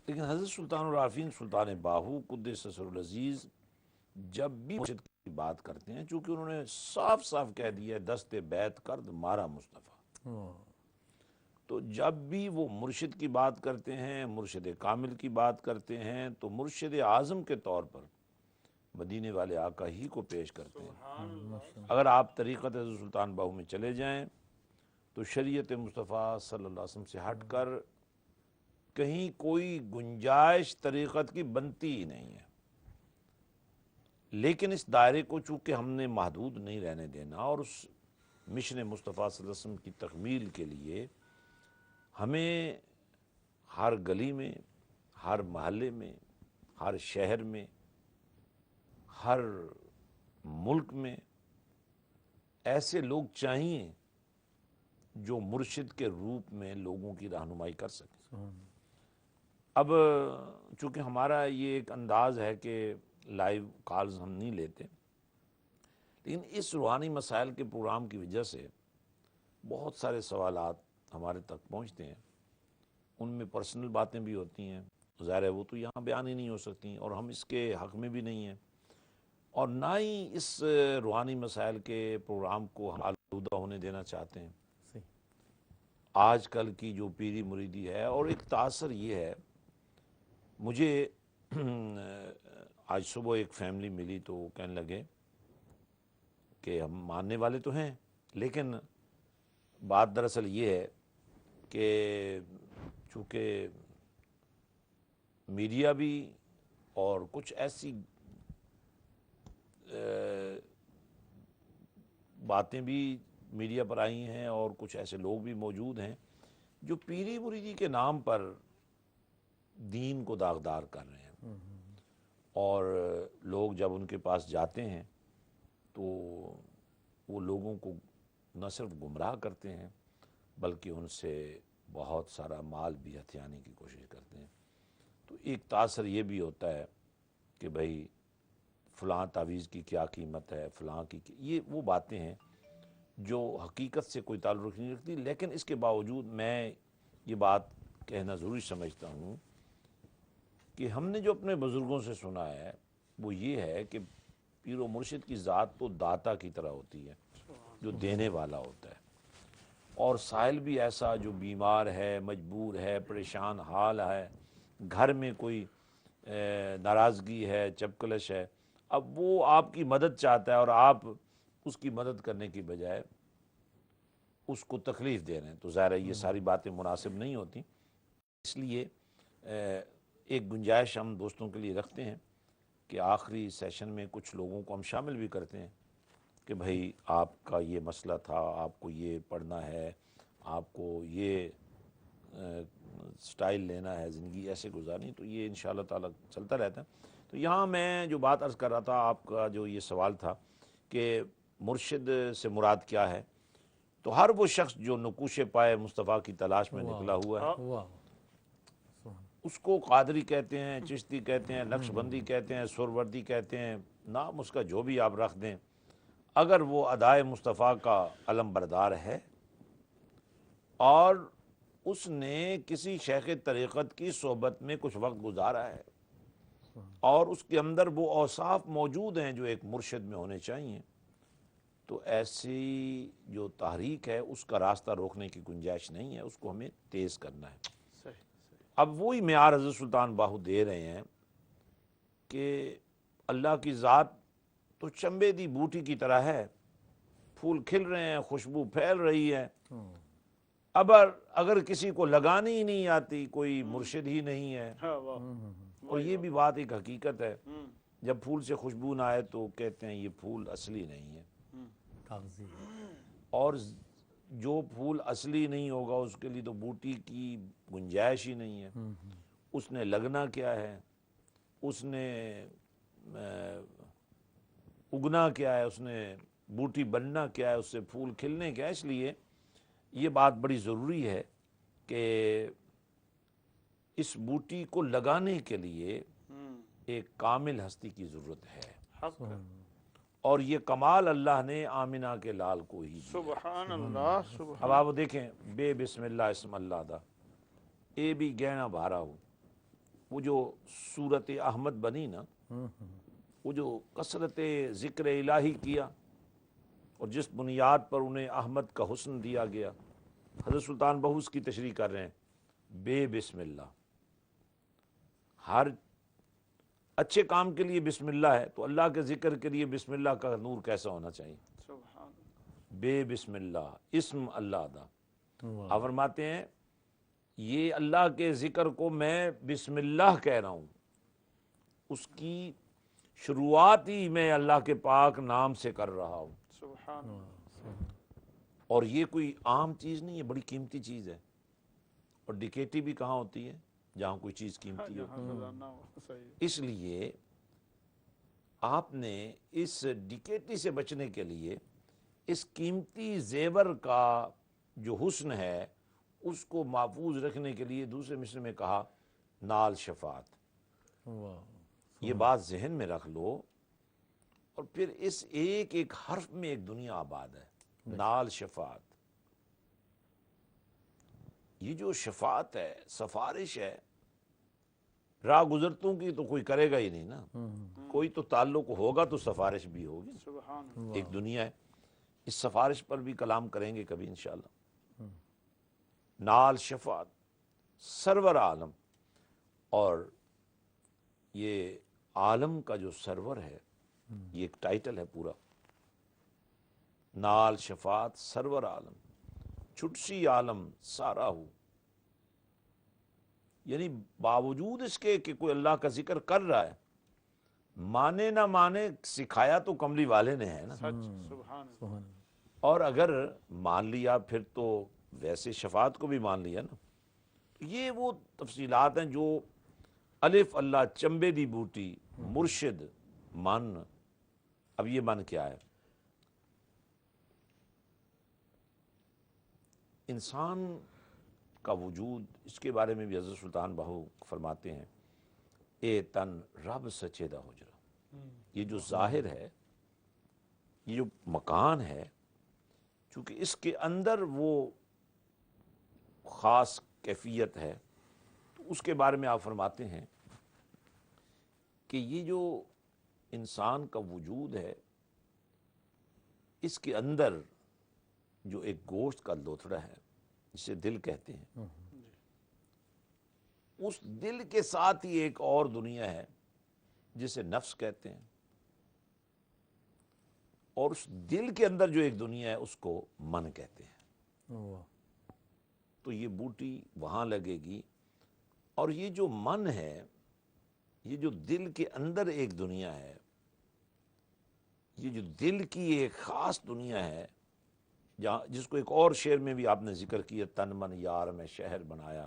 لیکن حضرت سلطان العارفین سلطان باہو قدس سر العزیز جب بھی مرشد کی بات کرتے ہیں چونکہ انہوں نے صاف صاف کہہ دیا ہے دست بیعت کرد مارا مصطفیٰ، تو جب بھی وہ مرشد کی بات کرتے ہیں مرشد کامل کی بات کرتے ہیں تو مرشد اعظم کے طور پر مدینے والے آقا ہی کو پیش کرتے ہیں. اگر آپ طریقت حضرت سلطان باہو میں چلے جائیں تو شریعت مصطفیٰ صلی اللہ علیہ وسلم سے ہٹ کر کہیں کوئی گنجائش طریقت کی بنتی ہی نہیں ہے. لیکن اس دائرے کو چونکہ ہم نے محدود نہیں رہنے دینا اور اس مشن مصطفیٰ صلی اللہ علیہ وسلم کی تکمیل کے لیے ہمیں ہر گلی میں ہر محلے میں ہر شہر میں ہر ملک میں ایسے لوگ چاہیے جو مرشد کے روپ میں لوگوں کی رہنمائی کر سکیں. اب چونکہ ہمارا یہ ایک انداز ہے کہ لائیو کالز ہم نہیں لیتے، لیکن اس روحانی مسائل کے پروگرام کی وجہ سے بہت سارے سوالات ہمارے تک پہنچتے ہیں. ان میں پرسنل باتیں بھی ہوتی ہیں، ظاہر ہے وہ تو یہاں بیان ہی نہیں ہو سکتی اور ہم اس کے حق میں بھی نہیں ہیں، اور نہ ہی اس روحانی مسائل کے پروگرام کو ہم آلودہ ہونے دینا چاہتے ہیں. آج کل کی جو پیری مریدی ہے، اور ایک تاثر یہ ہے مجھے آج صبح ایک فیملی ملی تو وہ کہنے لگے کہ ہم ماننے والے تو ہیں لیکن بات دراصل یہ ہے کہ چونکہ میڈیا بھی اور کچھ ایسی باتیں بھی میڈیا پر آئی ہیں اور کچھ ایسے لوگ بھی موجود ہیں جو پیری مریدی کے نام پر دین کو داغدار کر رہے ہیں، اور لوگ جب ان کے پاس جاتے ہیں تو وہ لوگوں کو نہ صرف گمراہ کرتے ہیں بلکہ ان سے بہت سارا مال بھی ہتھیانے کی کوشش کرتے ہیں. تو ایک تاثر یہ بھی ہوتا ہے کہ بھائی فلاں تعویذ کی کیا قیمت ہے، فلاں کی یہ وہ باتیں ہیں جو حقیقت سے کوئی تعلق نہیں رکھتی. لیکن اس کے باوجود میں یہ بات کہنا ضروری سمجھتا ہوں کہ ہم نے جو اپنے بزرگوں سے سنا ہے وہ یہ ہے کہ پیر و مرشد کی ذات تو داتا کی طرح ہوتی ہے جو دینے والا ہوتا ہے، اور سائل بھی ایسا جو بیمار ہے، مجبور ہے، پریشان حال ہے، گھر میں کوئی ناراضگی ہے، چپکلش ہے، اب وہ آپ کی مدد چاہتا ہے اور آپ اس کی مدد کرنے کی بجائے اس کو تکلیف دے رہے ہیں، تو ظاہر ہے یہ ساری باتیں مناسب نہیں ہوتی. اس لیے ایک گنجائش ہم دوستوں کے لیے رکھتے ہیں کہ آخری سیشن میں کچھ لوگوں کو ہم شامل بھی کرتے ہیں کہ بھائی آپ کا یہ مسئلہ تھا، آپ کو یہ پڑھنا ہے، آپ کو یہ سٹائل لینا ہے، زندگی ایسے گزارنی، تو یہ انشاءاللہ تعالی چلتا رہتا ہے. تو یہاں میں جو بات عرض کر رہا تھا، آپ کا جو یہ سوال تھا کہ مرشد سے مراد کیا ہے، تو ہر وہ شخص جو نقوش پائے مصطفیٰ کی تلاش میں نکلا ہوا ہے اس کو قادری کہتے ہیں، چشتی کہتے ہیں، نقش بندی کہتے ہیں، سروردی کہتے ہیں، نام اس کا جو بھی آپ رکھ دیں، اگر وہ ادائے مصطفیٰ کا علم بردار ہے اور اس نے کسی شیخ طریقت کی صحبت میں کچھ وقت گزارا ہے اور اس کے اندر وہ اوصاف موجود ہیں جو ایک مرشد میں ہونے چاہیے، تو ایسی جو تحریک ہے اس کا راستہ روکنے کی گنجائش نہیں ہے، اس کو ہمیں تیز کرنا ہے. اب وہی معیار حضرت سلطان باہو دے رہے ہیں کہ اللہ کی ذات تو چنبے دی بوٹی کی طرح ہے، پھول کھل رہے ہیں، خوشبو پھیل رہی ہے، اب اگر کسی کو لگانی ہی نہیں آتی، کوئی مرشد ہی نہیں ہے، ہاں واہ اور یہ بھی بات ایک حقیقت ہے، جب پھول سے خوشبو نہ آئے تو کہتے ہیں یہ پھول اصلی نہیں ہے، کاغذی اور جو پھول اصلی نہیں ہوگا اس کے لیے تو بوٹی کی گنجائش ہی نہیں ہے، اس نے لگنا کیا ہے، اس نے اگنا کیا ہے، اس نے بوٹی بننا کیا ہے، اس سے پھول کھلنے کیا ہے۔ اس لیے یہ بات بڑی ضروری ہے کہ اس بوٹی کو لگانے کے لیے ایک کامل ہستی کی ضرورت ہے، حق ہے۔ اور یہ کمال اللہ نے آمنہ کے لال کو ہی دیا۔ سبحان اللہ اب سبحان آپ دیکھیں، بے بسم اللہ اسم اللہ دا، اے بھی گہنا بھارا ہو، وہ جو صورت احمد بنی نا، وہ جو کثرت ذکر الہی کیا اور جس بنیاد پر انہیں احمد کا حسن دیا گیا، حضرت سلطان بہو اس کی تشریح کر رہے ہیں، بے بسم اللہ۔ ہر اچھے کام کے لیے بسم اللہ ہے، تو اللہ کے ذکر کے لیے بسم اللہ کا نور کیسا ہونا چاہیے؟ سبحان بے بسم اللہ اسم اللہ دا۔ آپ فرماتے ہیں یہ اللہ کے ذکر کو میں بسم اللہ کہہ رہا ہوں، اس کی شروعات ہی میں اللہ کے پاک نام سے کر رہا ہوں، سبحان اور یہ کوئی عام چیز نہیں ہے، بڑی قیمتی چیز ہے۔ اور ڈکیٹی بھی کہاں ہوتی ہے؟ جہاں کوئی چیز قیمتی ہو۔ جہاں خزانہ ہو، صحیح۔ اس لیے آپ نے اس ڈکیٹی سے بچنے کے لیے اس قیمتی زیور کا جو حسن ہے اس کو محفوظ رکھنے کے لیے دوسرے مصرع میں کہا نال شفاعت۔ یہ بات ذہن میں رکھ لو، اور پھر اس ایک ایک حرف میں ایک دنیا آباد ہے، نال شفاعت۔ یہ جو شفاعت ہے، سفارش ہے، راہ گزرتوں کی تو کوئی کرے گا ہی نہیں نا، کوئی تو تعلق ہوگا تو سفارش بھی ہوگی، سبحان ایک دنیا ہے۔ اس سفارش پر بھی کلام کریں گے کبھی انشاءاللہ۔ نال شفاعت سرور عالم، اور یہ عالم کا جو سرور ہے، یہ ایک ٹائٹل ہے پورا، نال شفاعت سرور عالم، چھٹسی عالم سارا ہو۔ یعنی باوجود اس کے کہ کوئی اللہ کا ذکر کر رہا ہے، مانے نہ مانے سکھایا تو کملی والے نے ہے نا، سچ سبحان اور اگر مان لیا پھر تو ویسے شفاعت کو بھی مان لیا نا۔ یہ وہ تفصیلات ہیں جو الف اللہ چمبے دی بوٹی مرشد من۔ اب یہ من کیا ہے؟ انسان کا وجود، اس کے بارے میں بھی حضرت سلطان بہو فرماتے ہیں، اے تن رب سچے دا حجرہ۔ یہ جو ظاہر ہے، یہ جو مکان ہے، چونکہ اس کے اندر وہ خاص کیفیت ہے، تو اس کے بارے میں آپ فرماتے ہیں کہ یہ جو انسان کا وجود ہے، اس کے اندر جو ایک گوشت کا لوتھڑا ہے جسے دل کہتے ہیں، اس دل کے ساتھ ہی ایک اور دنیا ہے جسے نفس کہتے ہیں، اور اس دل کے اندر جو ایک دنیا ہے اس کو من کہتے ہیں۔ تو یہ بوٹی وہاں لگے گی، اور یہ جو من ہے، یہ جو دل کے اندر ایک دنیا ہے، یہ جو دل کی ایک خاص دنیا ہے، جہاں جس کو ایک اور شعر میں بھی آپ نے ذکر کیا، تن من یار میں شہر بنایا،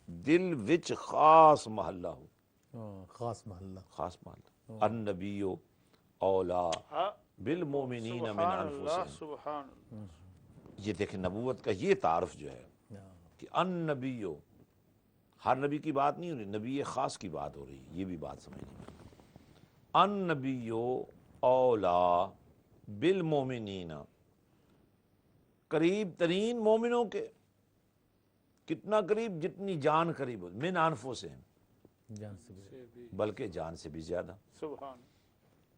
دل وچ خاص محلہ ہو، خاص محلہ، خاص محلہ، النبیو اولا بالمومنین من سبحان اللہ انفسہم۔ سبحان اللہ۔ یہ دیکھیں نبوت کا یہ تعارف جو ہے کہ النبیو، ہر نبی کی بات نہیں ہو رہی، نبی خاص کی بات ہو رہی ہے، یہ بھی بات سمجھنی۔ النبیو اولا بالمومنین، قریب ترین مومنوں کے، کتنا قریب؟ جتنی جان قریب ہو، من انفسہم، جان سے بھی بلکہ جان سے بھی زیادہ۔ سبحان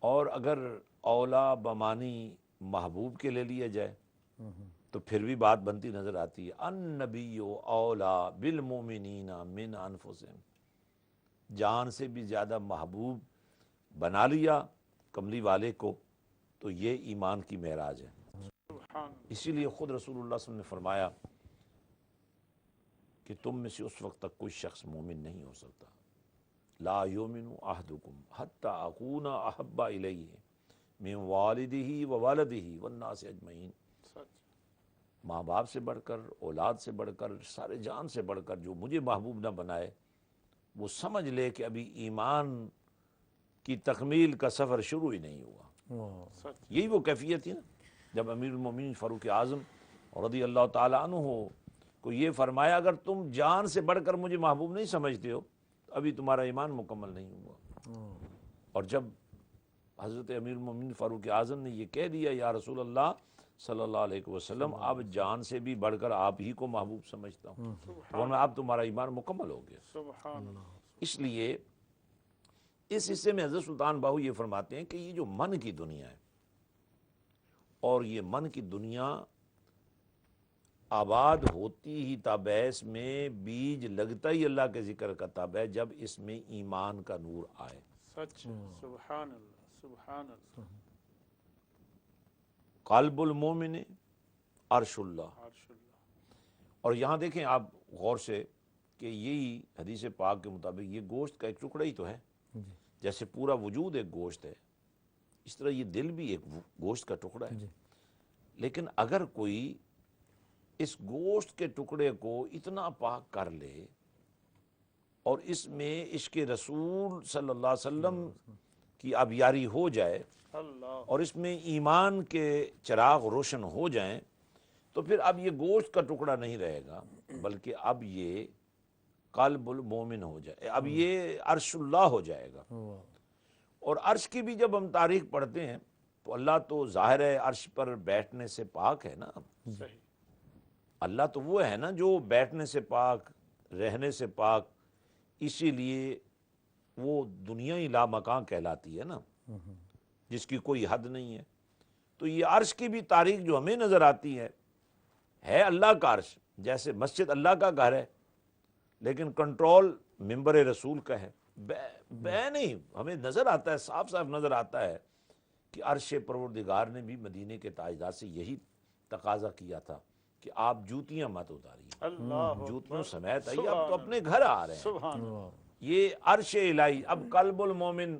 اور اگر اولا بمانی محبوب کے لے لیا جائے تو پھر بھی بات بنتی نظر آتی ہے، النبی اولا بالمومنین من انفسہم، جان سے بھی زیادہ محبوب بنا لیا کملی والے کو، تو یہ ایمان کی معراج ہے۔ سبحان اسی لیے خود رسول اللہ صلی اللہ علیہ وسلم نے فرمایا کہ تم میں سے اس وقت تک کوئی شخص مومن نہیں ہو سکتا، لا یؤمن احدکم حتی اکون احب الیہ من والدہ و والدہ والناس اجمعین، سچ ماں باپ سے بڑھ کر، اولاد سے بڑھ کر، سارے جان سے بڑھ کر جو مجھے محبوب نہ بنائے، وہ سمجھ لے کہ ابھی ایمان کی تکمیل کا سفر شروع ہی نہیں ہوا۔ سچ یہی وہ کیفیت تھی نا جب امیر المومنین فاروق اعظم رضی اللہ تعالیٰ عنہ کو یہ فرمایا، اگر تم جان سے بڑھ کر مجھے محبوب نہیں سمجھتے ہو تو ابھی تمہارا ایمان مکمل نہیں ہوا۔ اور جب حضرت امیر المومنین فاروق اعظم نے یہ کہہ دیا، یا رسول اللہ صلی اللہ علیہ وسلم، اب جان سے بھی بڑھ کر آپ ہی کو محبوب سمجھتا ہوں، ورنہ اب تمہارا ایمان مکمل ہو گیا۔ سبحان اللہ اس لیے اس حصے میں حضرت سلطان باہو یہ فرماتے ہیں کہ یہ جو من کی دنیا ہے، اور یہ من کی دنیا آباد ہوتی ہی تب ہے، اس میں بیج لگتا ہی اللہ کے ذکر کا تب ہے جب اس میں ایمان کا نور آئے۔ سچ سبحان اللہ سبحان اللہ قلب المومن عرش اللہ۔ عرش اللہ اور یہاں دیکھیں آپ غور سے کہ یہی حدیث پاک کے مطابق یہ گوشت کا ایک ٹکڑا ہی تو ہے، جیسے پورا وجود ایک گوشت ہے، اس طرح یہ دل بھی ایک گوشت کا ٹکڑا ہے۔ لیکن اگر کوئی اس گوشت کے ٹکڑے کو اتنا پاک کر لے اور اس میں عشق رسول صلی اللہ علیہ وسلم کی آبیاری ہو جائے اللہ اور اس میں ایمان کے چراغ روشن ہو جائیں، تو پھر اب یہ گوشت کا ٹکڑا نہیں رہے گا، بلکہ اب یہ قلب المومن ہو جائے، اب یہ عرش اللہ ہو جائے گا۔ اور عرش کی بھی جب ہم تاریخ پڑھتے ہیں تو اللہ تو ظاہر ہے عرش پر بیٹھنے سے پاک ہے نا، صحیح اللہ تو وہ ہے نا جو بیٹھنے سے پاک، رہنے سے پاک، اسی لیے وہ دنیا ہی لامکان کہلاتی ہے نا، جس کی کوئی حد نہیں ہے۔ تو یہ عرش کی بھی تاریخ جو ہمیں نظر آتی ہے اللہ کا عرش، جیسے مسجد اللہ کا گھر ہے لیکن کنٹرول ممبر رسول کا ہے، بے نہیں، ہمیں نظر آتا ہے، صاف صاف نظر آتا ہے کہ عرش پروردگار نے بھی مدینے کے تاجدار سے یہی تقاضا کیا تھا کہ آپ جوتیاں مت اتاریے، اللہ جوتیوں سمیت آئیے، اب تو اپنے گھر آ رہے ہیں۔ سبحان اللہ یہ عرش الہی، اب قلب المومن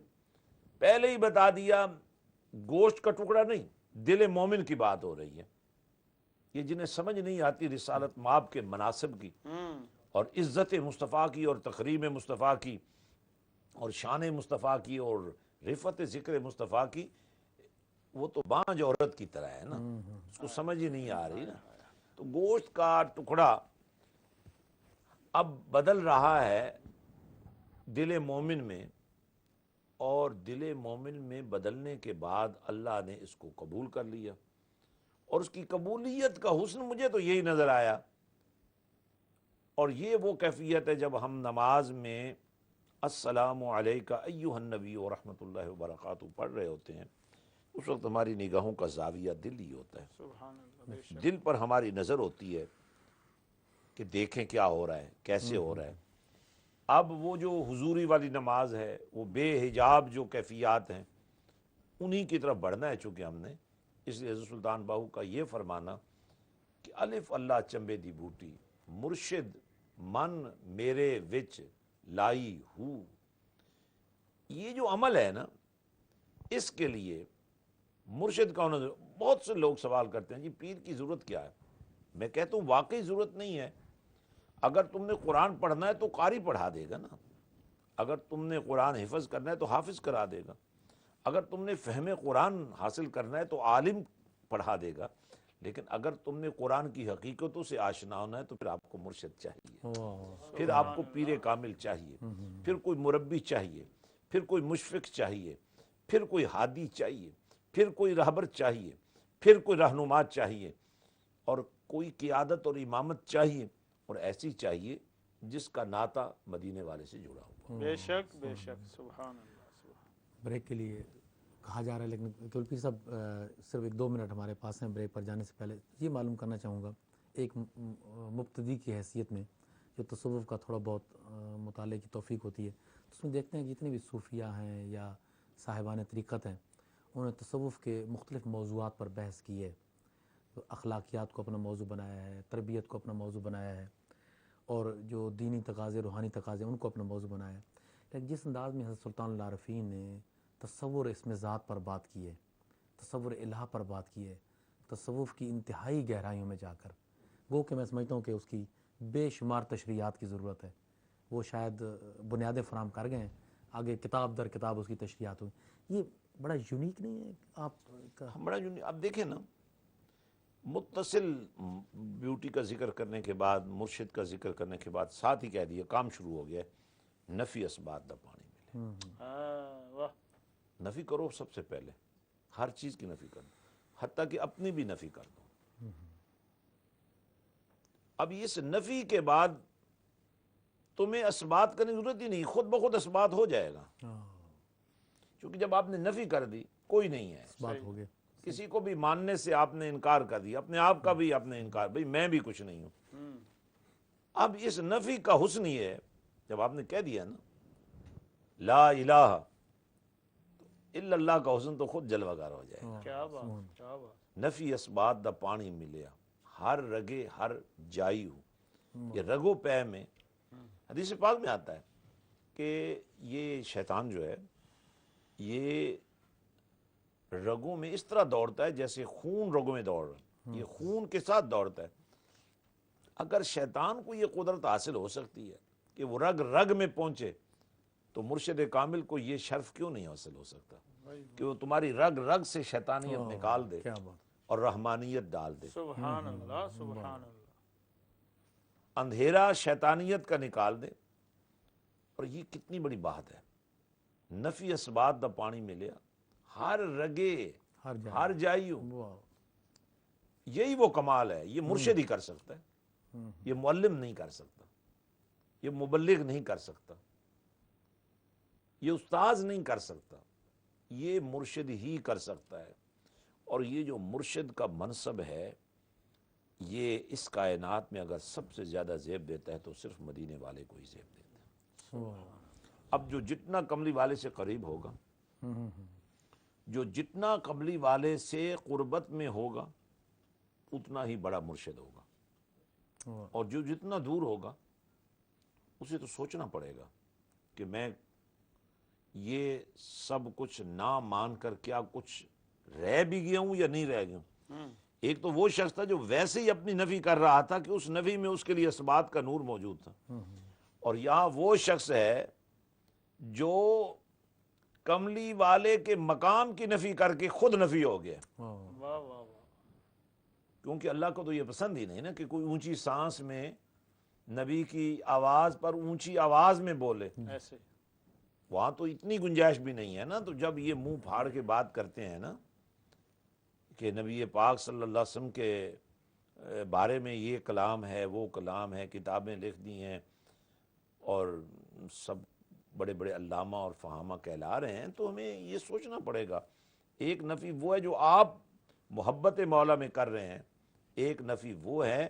پہلے ہی بتا دیا، گوشت کا ٹکڑا نہیں، دل مومن کی بات ہو رہی ہے۔ یہ جنہیں سمجھ نہیں آتی رسالت مآب کے مناصب کی اور عزت مصطفیٰ کی اور تقریم مصطفیٰ کی اور شان مصطفیٰ کی اور رفعت ذکر مصطفیٰ کی، وہ تو بانج عورت کی طرح ہے نا، اس کو سمجھ ہی نہیں آ رہی نا۔ تو گوشت کا ٹکڑا اب بدل رہا ہے دل مومن میں، اور دل مومن میں بدلنے کے بعد اللہ نے اس کو قبول کر لیا، اور اس کی قبولیت کا حسن مجھے تو یہی نظر آیا۔ اور یہ وہ کیفیت ہے جب ہم نماز میں السلام علیکہ ایھا النبی ورحمۃ اللہ وبرکاتہ پڑھ رہے ہوتے ہیں، اس وقت ہماری نگاہوں کا زاویہ دل ہی ہوتا ہے، سبحان اللہ بے شک دل پر ہماری نظر ہوتی ہے کہ دیکھیں کیا ہو رہا ہے، کیسے ہو رہا ہے۔ اب وہ جو حضوری والی نماز ہے، وہ بے حجاب جو کیفیات ہیں، انہی کی طرف بڑھنا ہے چونکہ ہم نے، اس لیے حضرت سلطان باہو کا یہ فرمانا کہ الف اللہ چنبے دی بوٹی مرشد من میرے وچ لائی ہو، یہ جو عمل ہے نا، اس کے لیے مرشد کا ہونا ضروری۔ بہت سے لوگ سوال کرتے ہیں جی پیر کی ضرورت کیا ہے؟ میں کہتا ہوں واقعی ضرورت نہیں ہے۔ اگر تم نے قرآن پڑھنا ہے تو قاری پڑھا دے گا نا، اگر تم نے قرآن حفظ کرنا ہے تو حافظ کرا دے گا، اگر تم نے فہم قرآن حاصل کرنا ہے تو عالم پڑھا دے گا، لیکن اگر تم نے قرآن کی حقیقتوں سے آشنا ہونا ہے تو پھر آپ کو مرشد چاہیے، پھر آپ کو پیر کامل چاہیے، پھر کوئی مربی چاہیے، پھر کوئی مشفق چاہیے، پھر کوئی ہادی چاہیے، پھر کوئی رہبر چاہیے، پھر کوئی رہنما چاہیے، اور کوئی قیادت اور امامت چاہیے، اور ایسی چاہیے جس کا ناطہ مدینے والے سے جڑا ہوا۔ بے شک بے شک سبحان اللہ سبحان بریک کے لیے کہا جا رہا ہے، لیکن کلپی صاحب صرف 1-2 منٹ ہمارے پاس ہیں بریک پر جانے سے پہلے یہ معلوم کرنا چاہوں گا، ایک مبتدی کی حیثیت میں جو تصوف کا تھوڑا بہت مطالعے کی توفیق ہوتی ہے، اس میں دیکھتے ہیں کہ جتنے بھی صوفیہ ہیں یا صاحبان طریقت ہیں، انہوں نے تصوف کے مختلف موضوعات پر بحث کی ہے، اخلاقیات کو اپنا موضوع بنایا ہے، تربیت کو اپنا موضوع بنایا ہے، اور جو دینی تقاضے روحانی تقاضے ان کو اپنا موضوع بنایا ہے، لیکن جس انداز میں حضرت سلطان العارفین نے تصور اسم ذات پر بات کی ہے، تصور الہ پر بات کی ہے، تصوف کی انتہائی گہرائیوں میں جا کر، وہ کہ میں سمجھتا ہوں کہ اس کی بے شمار تشریحات کی ضرورت ہے، وہ شاید بنیادیں فراہم کر گئے ہیں، آگے کتاب در کتاب اس کی تشریحات ہوئی. یہ بڑا یونیک نہیں ہے آپ کا؟ بڑا اب دیکھیں نا، متصل بیوٹی کا ذکر کرنے کے بعد، مرشد کا ذکر کرنے کے بعد ساتھ ہی کہہ دیا کام شروع ہو گیا ہے، نفی اسبات دا پانی ملے. واہ، نفی کرو سب سے پہلے، ہر چیز کی نفی کر دو، حتیٰ کہ اپنی بھی نفی کر دو. اب اس نفی کے بعد تمہیں اسبات کرنے کی ضرورت ہی نہیں، خود بخود اسبات ہو جائے گا. کیونکہ جب آپ نے نفی کر دی کوئی نہیں ہے، بات ہو گیا. کسی کو بھی ماننے سے آپ نے انکار کر دیا، اپنے آپ کا بھی آپ نے انکار، بھئی میں بھی کچھ نہیں ہوں. اب اس نفی کا حسن یہ ہے، جب آپ نے کہہ دیا نا لا الہ الا اللہ کا حسن تو خود جلوہ گر ہو جائے گا. کیا بات، کیا بات. نفی اسبات دا پانی ملیا، ہر رگے ہر جائی ہو. یہ رگو پے میں حدیث پاک میں آتا ہے کہ یہ شیطان جو ہے یہ رگوں میں اس طرح دوڑتا ہے جیسے خون رگوں میں دوڑ رہا ہے، یہ خون کے ساتھ دوڑتا ہے. اگر شیطان کو یہ قدرت حاصل ہو سکتی ہے کہ وہ رگ رگ میں پہنچے تو مرشد کامل کو یہ شرف کیوں نہیں حاصل ہو سکتا کہ وہ تمہاری رگ رگ سے شیطانیت نکال دے کیا بات. اور رحمانیت ڈال دے، سبحان اللہ، سبحان اللہ. اندھیرا شیطانیت کا نکال دے. اور یہ کتنی بڑی بات ہے، نفی اسبات دا پانی ملیا، ہر رگے ہر جائی ہو. واہ. یہی وہ کمال ہے، یہ مرشد ہی کر سکتا ہے، یہ معلم نہیں کر سکتا، یہ مبلغ نہیں کر سکتا، یہ استاذ نہیں کر سکتا، یہ مرشد ہی کر سکتا ہے. اور یہ جو مرشد کا منصب ہے یہ اس کائنات میں اگر سب سے زیادہ زیب دیتا ہے تو صرف مدینے والے کو ہی زیب دیتا ہے. اب جو جتنا کملی والے سے قریب ہوگا، جو جتنا قبلی والے سے قربت میں ہوگا اتنا ہی بڑا مرشد ہوگا. اور جو جتنا دور ہوگا اسے تو سوچنا پڑے گا کہ میں یہ سب کچھ نہ مان کر کیا کچھ رہ بھی گیا ہوں یا نہیں رہ گیا ہوں. ایک تو وہ شخص تھا جو ویسے ہی اپنی نفی کر رہا تھا کہ اس نفی میں اس کے لیے اسبات کا نور موجود تھا. اور یہاں وہ شخص ہے جو کملی والے کے مقام کی نفی کر کے خود نفی ہو گیا. واہ واہ واہ. کیونکہ اللہ کو تو یہ پسند ہی نہیں نا کہ کوئی اونچی سانس میں نبی کی آواز پر اونچی آواز میں بولے. ایسے وہاں تو اتنی گنجائش بھی نہیں ہے نا. تو جب یہ منہ پھاڑ کے بات کرتے ہیں نا کہ نبی پاک صلی اللہ علیہ وسلم کے بارے میں یہ کلام ہے وہ کلام ہے، کتابیں لکھ دی ہیں اور سب بڑے بڑے علامہ اور فہامہ کہلا رہے ہیں، تو ہمیں یہ سوچنا پڑے گا ایک نفی وہ ہے جو آپ محبت مولا میں کر رہے ہیں، ایک نفی وہ ہے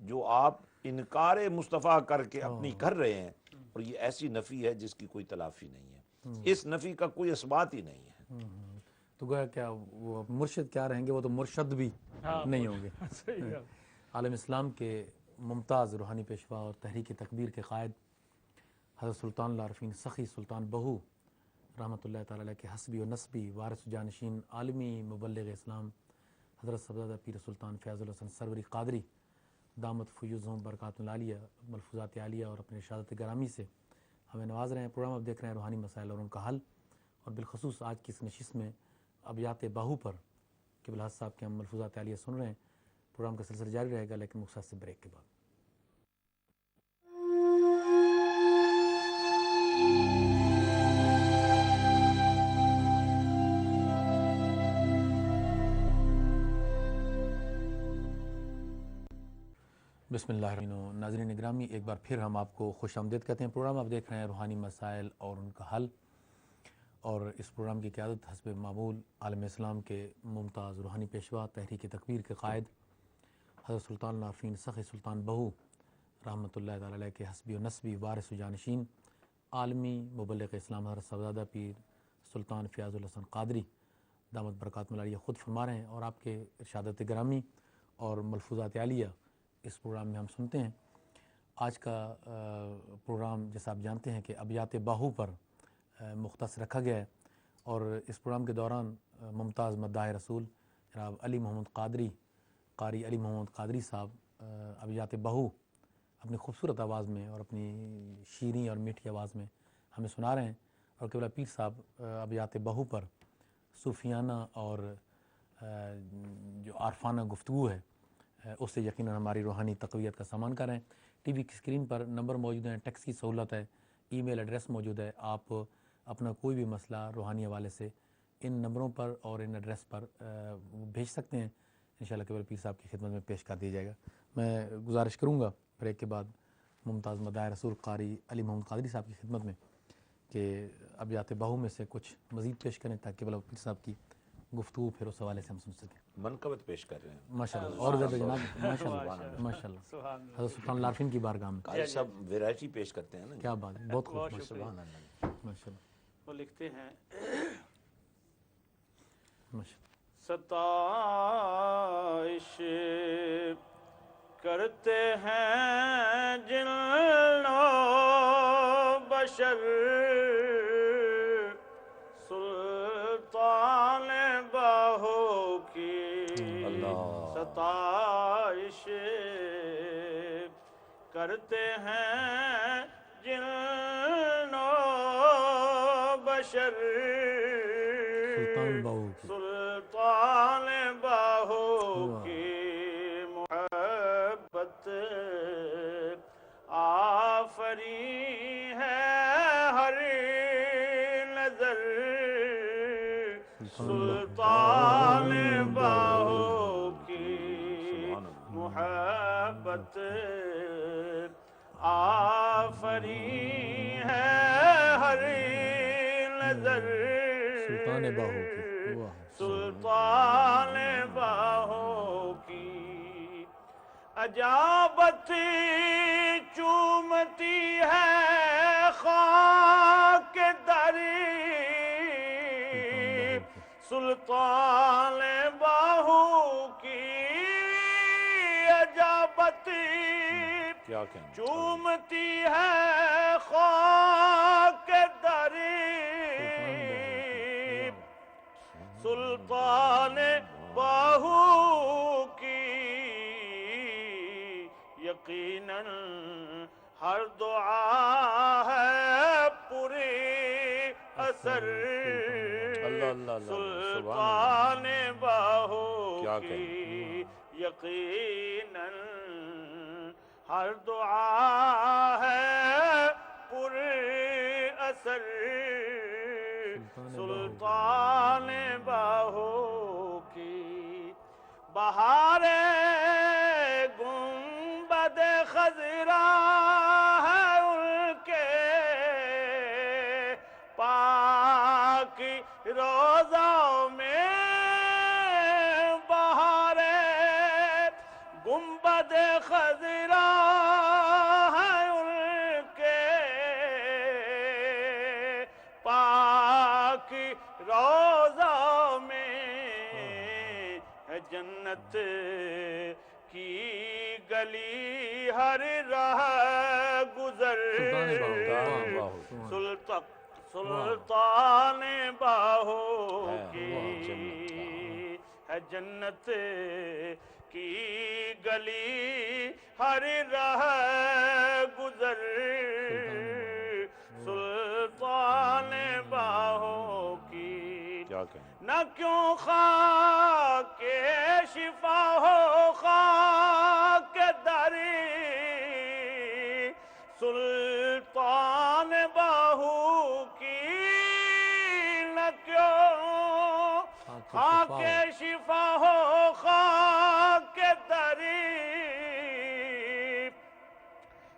جو آپ انکار مصطفیٰ کر کے اپنی کر رہے ہیں. اور یہ ایسی نفی ہے جس کی کوئی تلافی نہیں ہے، اس نفی کا کوئی اثبات ہی نہیں ہے. تو گویا کیا وہ مرشد کیا رہیں گے، وہ تو مرشد بھی نہیں ہوں گے. صحیح ہے. عالم اسلام کے ممتاز روحانی پیشوا اور تحریک تکبیر کے قائد حضرت سلطان العارفین سخی سلطان بہو رحمۃ اللہ تعالی علیہ کے حسبی و نسبی وارث جانشین عالمی مبلغ اسلام حضرت صاحبزادہ پیر سلطان فیاض الحسن سروری قادری دامت فیوزہم برکات العالیہ ملفوظات عالیہ اور اپنے ارشادات گرامی سے ہمیں نواز رہے ہیں. پروگرام آپ دیکھ رہے ہیں روحانی مسائل اور ان کا حل، اور بالخصوص آج کی اس نشست میں ابیات باہو پر قبلہ حضرت صاحب کے ہم ملفوظات عالیہ سن رہے ہیں. پروگرام کا سلسلہ جاری رہے گا لیکن مختصر بریک کے بعد. بسم اللہ الرحمن الرحیم. ناظرین گرامی، ایک بار پھر ہم آپ کو خوش آمدید کہتے ہیں. پروگرام آپ دیکھ رہے ہیں روحانی مسائل اور ان کا حل، اور اس پروگرام کی قیادت حسب معمول عالم اسلام کے ممتاز روحانی پیشوا تحریک تکبیر کے قائد حضرت سلطان العارفین سخی سلطان بہو رحمۃ اللہ تعالی علیہ کے حسبی و نسبی وارث و جانشین عالمی مبلغ اسلام حضرت صاحبزادہ پیر سلطان فیاض الحسن قادری دامت برکات العالیہ خود فرما رہے ہیں، اور آپ کے ارشادات گرامی اور ملفوظات عالیہ اس پروگرام میں ہم سنتے ہیں. آج کا پروگرام جیسا آپ جانتے ہیں کہ ابیات باہو پر مختص رکھا گیا ہے، اور اس پروگرام کے دوران ممتاز مداح رسول جناب علی محمد قادری، قاری علی محمد قادری صاحب ابیات باہو اپنی خوبصورت آواز میں اور اپنی شیریں اور میٹھی آواز میں ہمیں سنا رہے ہیں، اور قبلہ پیر صاحب ابیات باہو پر صوفیانہ اور جو عارفانہ گفتگو ہے اس سے یقیناً ہماری روحانی تقویت کا سامان کر رہے ہیں۔ ٹی وی کی اسکرین پر نمبر موجود ہیں، ٹیکسٹ کی سہولت ہے، ای میل ایڈریس موجود ہے، آپ اپنا کوئی بھی مسئلہ روحانی حوالے سے ان نمبروں پر اور ان ایڈریس پر بھیج سکتے ہیں، انشاءاللہ قبلہ پیر صاحب کی خدمت میں پیش کر دیا جائے گا۔ میں گزارش کروں گا بریک کے بعد ممتاز مداح رسول قاری علی محمد قادری صاحب کی خدمت میں کہ ابیات باہو میں سے کچھ مزید پیش کریں تاکہ قبلہ پیر صاحب کی گفتگو پھر اس حوالے سے ہم سن سکیں۔ منقبت پیش کر رہے ہیں ماشاءاللہ، اور زیادہ جناب ماشاءاللہ ماشاءاللہ سبحان اللہ، حضرت سلطان العارفین کی بارگاہ میں قاری صاحب ویرائٹی پیش کرتے ہیں نا، کیا بات ہے، بہت خوب، بہت شکریہ۔ سبحان اللہ۔ ماشاءاللہ وہ لکھتے ہیں ماشاءاللہ۔ ستائش کرتے ہیں جن و بشر سلطان باہو کی، اللہ ستائش کرتے ہیں جن و بشر سلطان باہو کی سلطان باہو کی محبت آفری ہے ہر نظر، سلطان باہو کی محبت آفری ہے ہر نظر، سلطان باہو کی، واہ، سلطان باہو کی عجابت چومتی ہے خاک دری، سلطان باہو کی عجابت کیا کہیں، چومتی ہے خاک دری، سلطان باہو کی یقیناً ہر دعا ہے پوری اثر، اللہ اللہ اللہ، سلطان باہو کیا کی یقیناً ہر دعا ہے پوری اثر، سلطان باہو کی بہار گنبد خضرا ہے ان کے پاک روضوں میں، بہار گنبد خضرا ہے ان کے پاک روضوں میں، ہے جنت کی گلی ہر راہ گزر، سلطان باہو کی ہے جنت کی گلی ہر راہ گزر، سلطان باہو کی کیا کہیں، نہ کیوں خاک شفا ہو خاک دری، سلطان باہو کی نہ کیوں خاک شفا ہو خاک دری،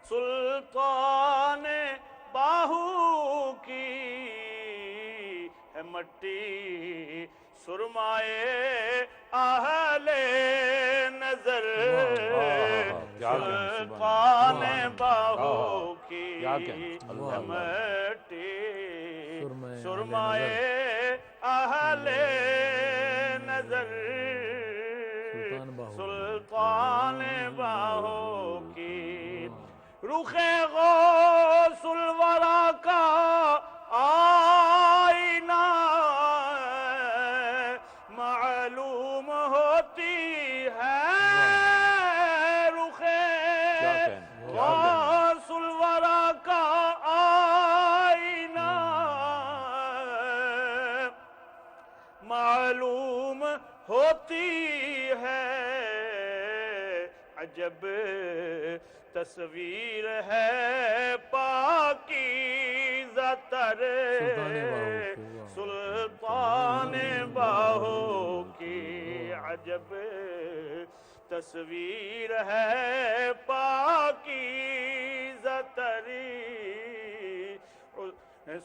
سلطان باہو کی ہے مٹی سرمائے اہل نظر، سلطان باہو کی ہے مٹی سرمائے اہل نظر، سلطان باہو کی رخ غوث الورا کا آئینہ معلوم ہوتی ہے رخ غوث الورا کا آئینہ معلوم ہوتی ہے عجب تصویر ہے پاکیزہ تر سلطان باہو کی عجب تصویر ہے پاکیزہ تری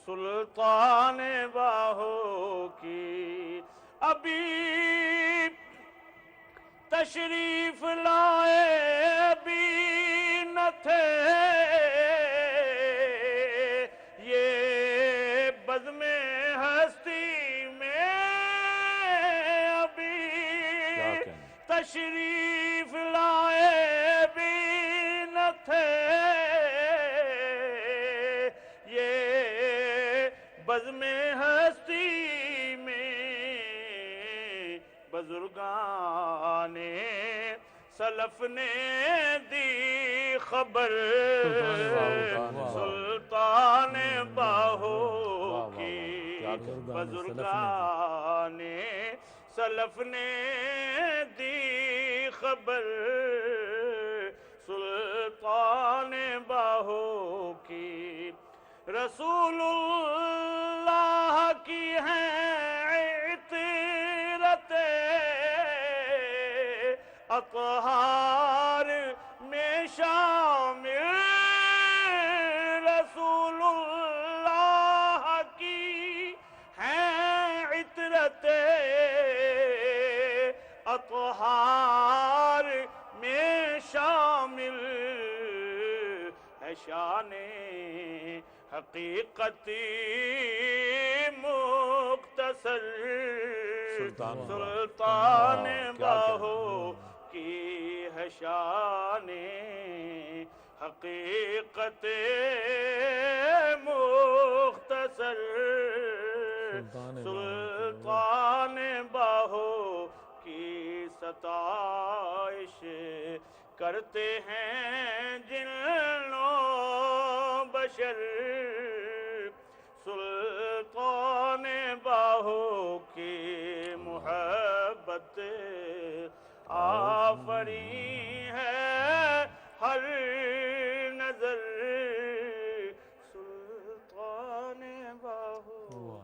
سلطان باہو کی ابھی تشریف لائے بھی نہ تھے یہ بزم ہستی میں ابھی تشریف لائے بھی نہ تھے یہ بزم ہستی میں بزرگان سلف نے دی خبر سلطان باہو کی بزرگان سلف نے دی خبر سلطان باہو کی رسول اللہ کی ہیں عطرت اطہار میں شامل رسول اللہ کی ہیں عطرت اطہار میں شامل ہے شان حقیقتی مختصر سلطان باہو کی ہے شان حقیقت مختصر سلطان باہو کی ستائش کرتے ہیں جنوں بشر سلطان باہو کی محبت آفری ہے ہر نظر سلطان باہو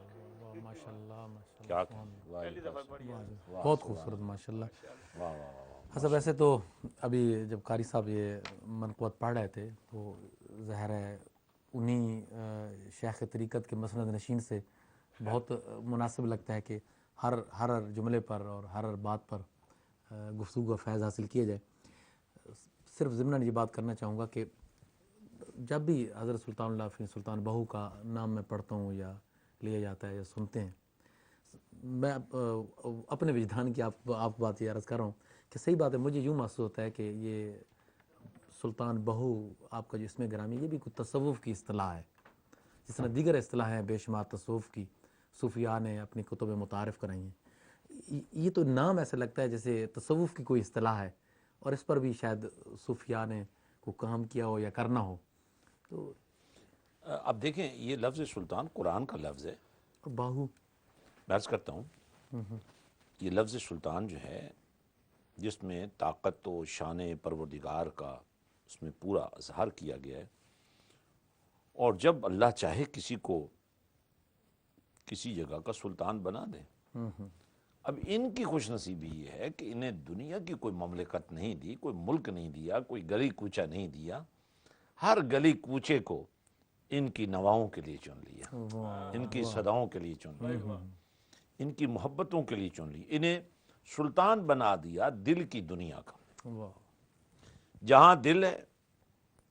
ماشاءاللہ کیا بہت خوبصورت ماشاءاللہ. اچھا ویسے تو ابھی جب قاری صاحب یہ منقوت پڑھ رہے تھے تو ظاہر ہے انہی شیخ طریقت کے مسند نشین سے بہت مناسب لگتا ہے کہ ہر جملے پر اور ہر بات پر گفتگو کا فیض حاصل کیا جائے. صرف ضمناً یہ بات کرنا چاہوں گا کہ جب بھی حضرت سلطان اللہ فی سلطان بہو کا نام میں پڑھتا ہوں یا لیا جاتا ہے یا سنتے ہیں، میں اپنے وجدان کی آپ بات یہ عرض کر رہا ہوں کہ صحیح بات ہے، مجھے یوں محسوس ہوتا ہے کہ یہ سلطان بہو آپ کا جو اسم گرامی یہ بھی کوئی تصوف کی اصطلاح ہے، جس طرح دیگر اصطلاحیں ہیں بے شمار تصوف کی صوفیاء نے اپنی کتب میں متعارف کرائی ہیں. یہ تو نام ایسا لگتا ہے جیسے تصوف کی کوئی اصطلاح ہے اور اس پر بھی شاید صوفیاء نے کوئی کام کیا ہو یا کرنا ہو. تو اب دیکھیں یہ لفظ سلطان قرآن کا لفظ ہے. باہو میں عرض کرتا ہوں یہ لفظ سلطان جو ہے جس میں طاقت و شان پروردگار کا اس میں پورا اظہار کیا گیا ہے، اور جب اللہ چاہے کسی کو کسی جگہ کا سلطان بنا دے. اب ان کی خوش نصیبی یہ ہے کہ انہیں دنیا کی کوئی مملکت نہیں دی، کوئی ملک نہیں دیا، کوئی گلی کوچہ نہیں دیا. ہر گلی کوچے کو ان کی نواؤں کے لیے چن لیا، ان کی صداؤں کے لیے چن لیا، ان کی محبتوں کے لیے چن لی. انہیں سلطان بنا دیا دل کی دنیا کا. جہاں دل ہے،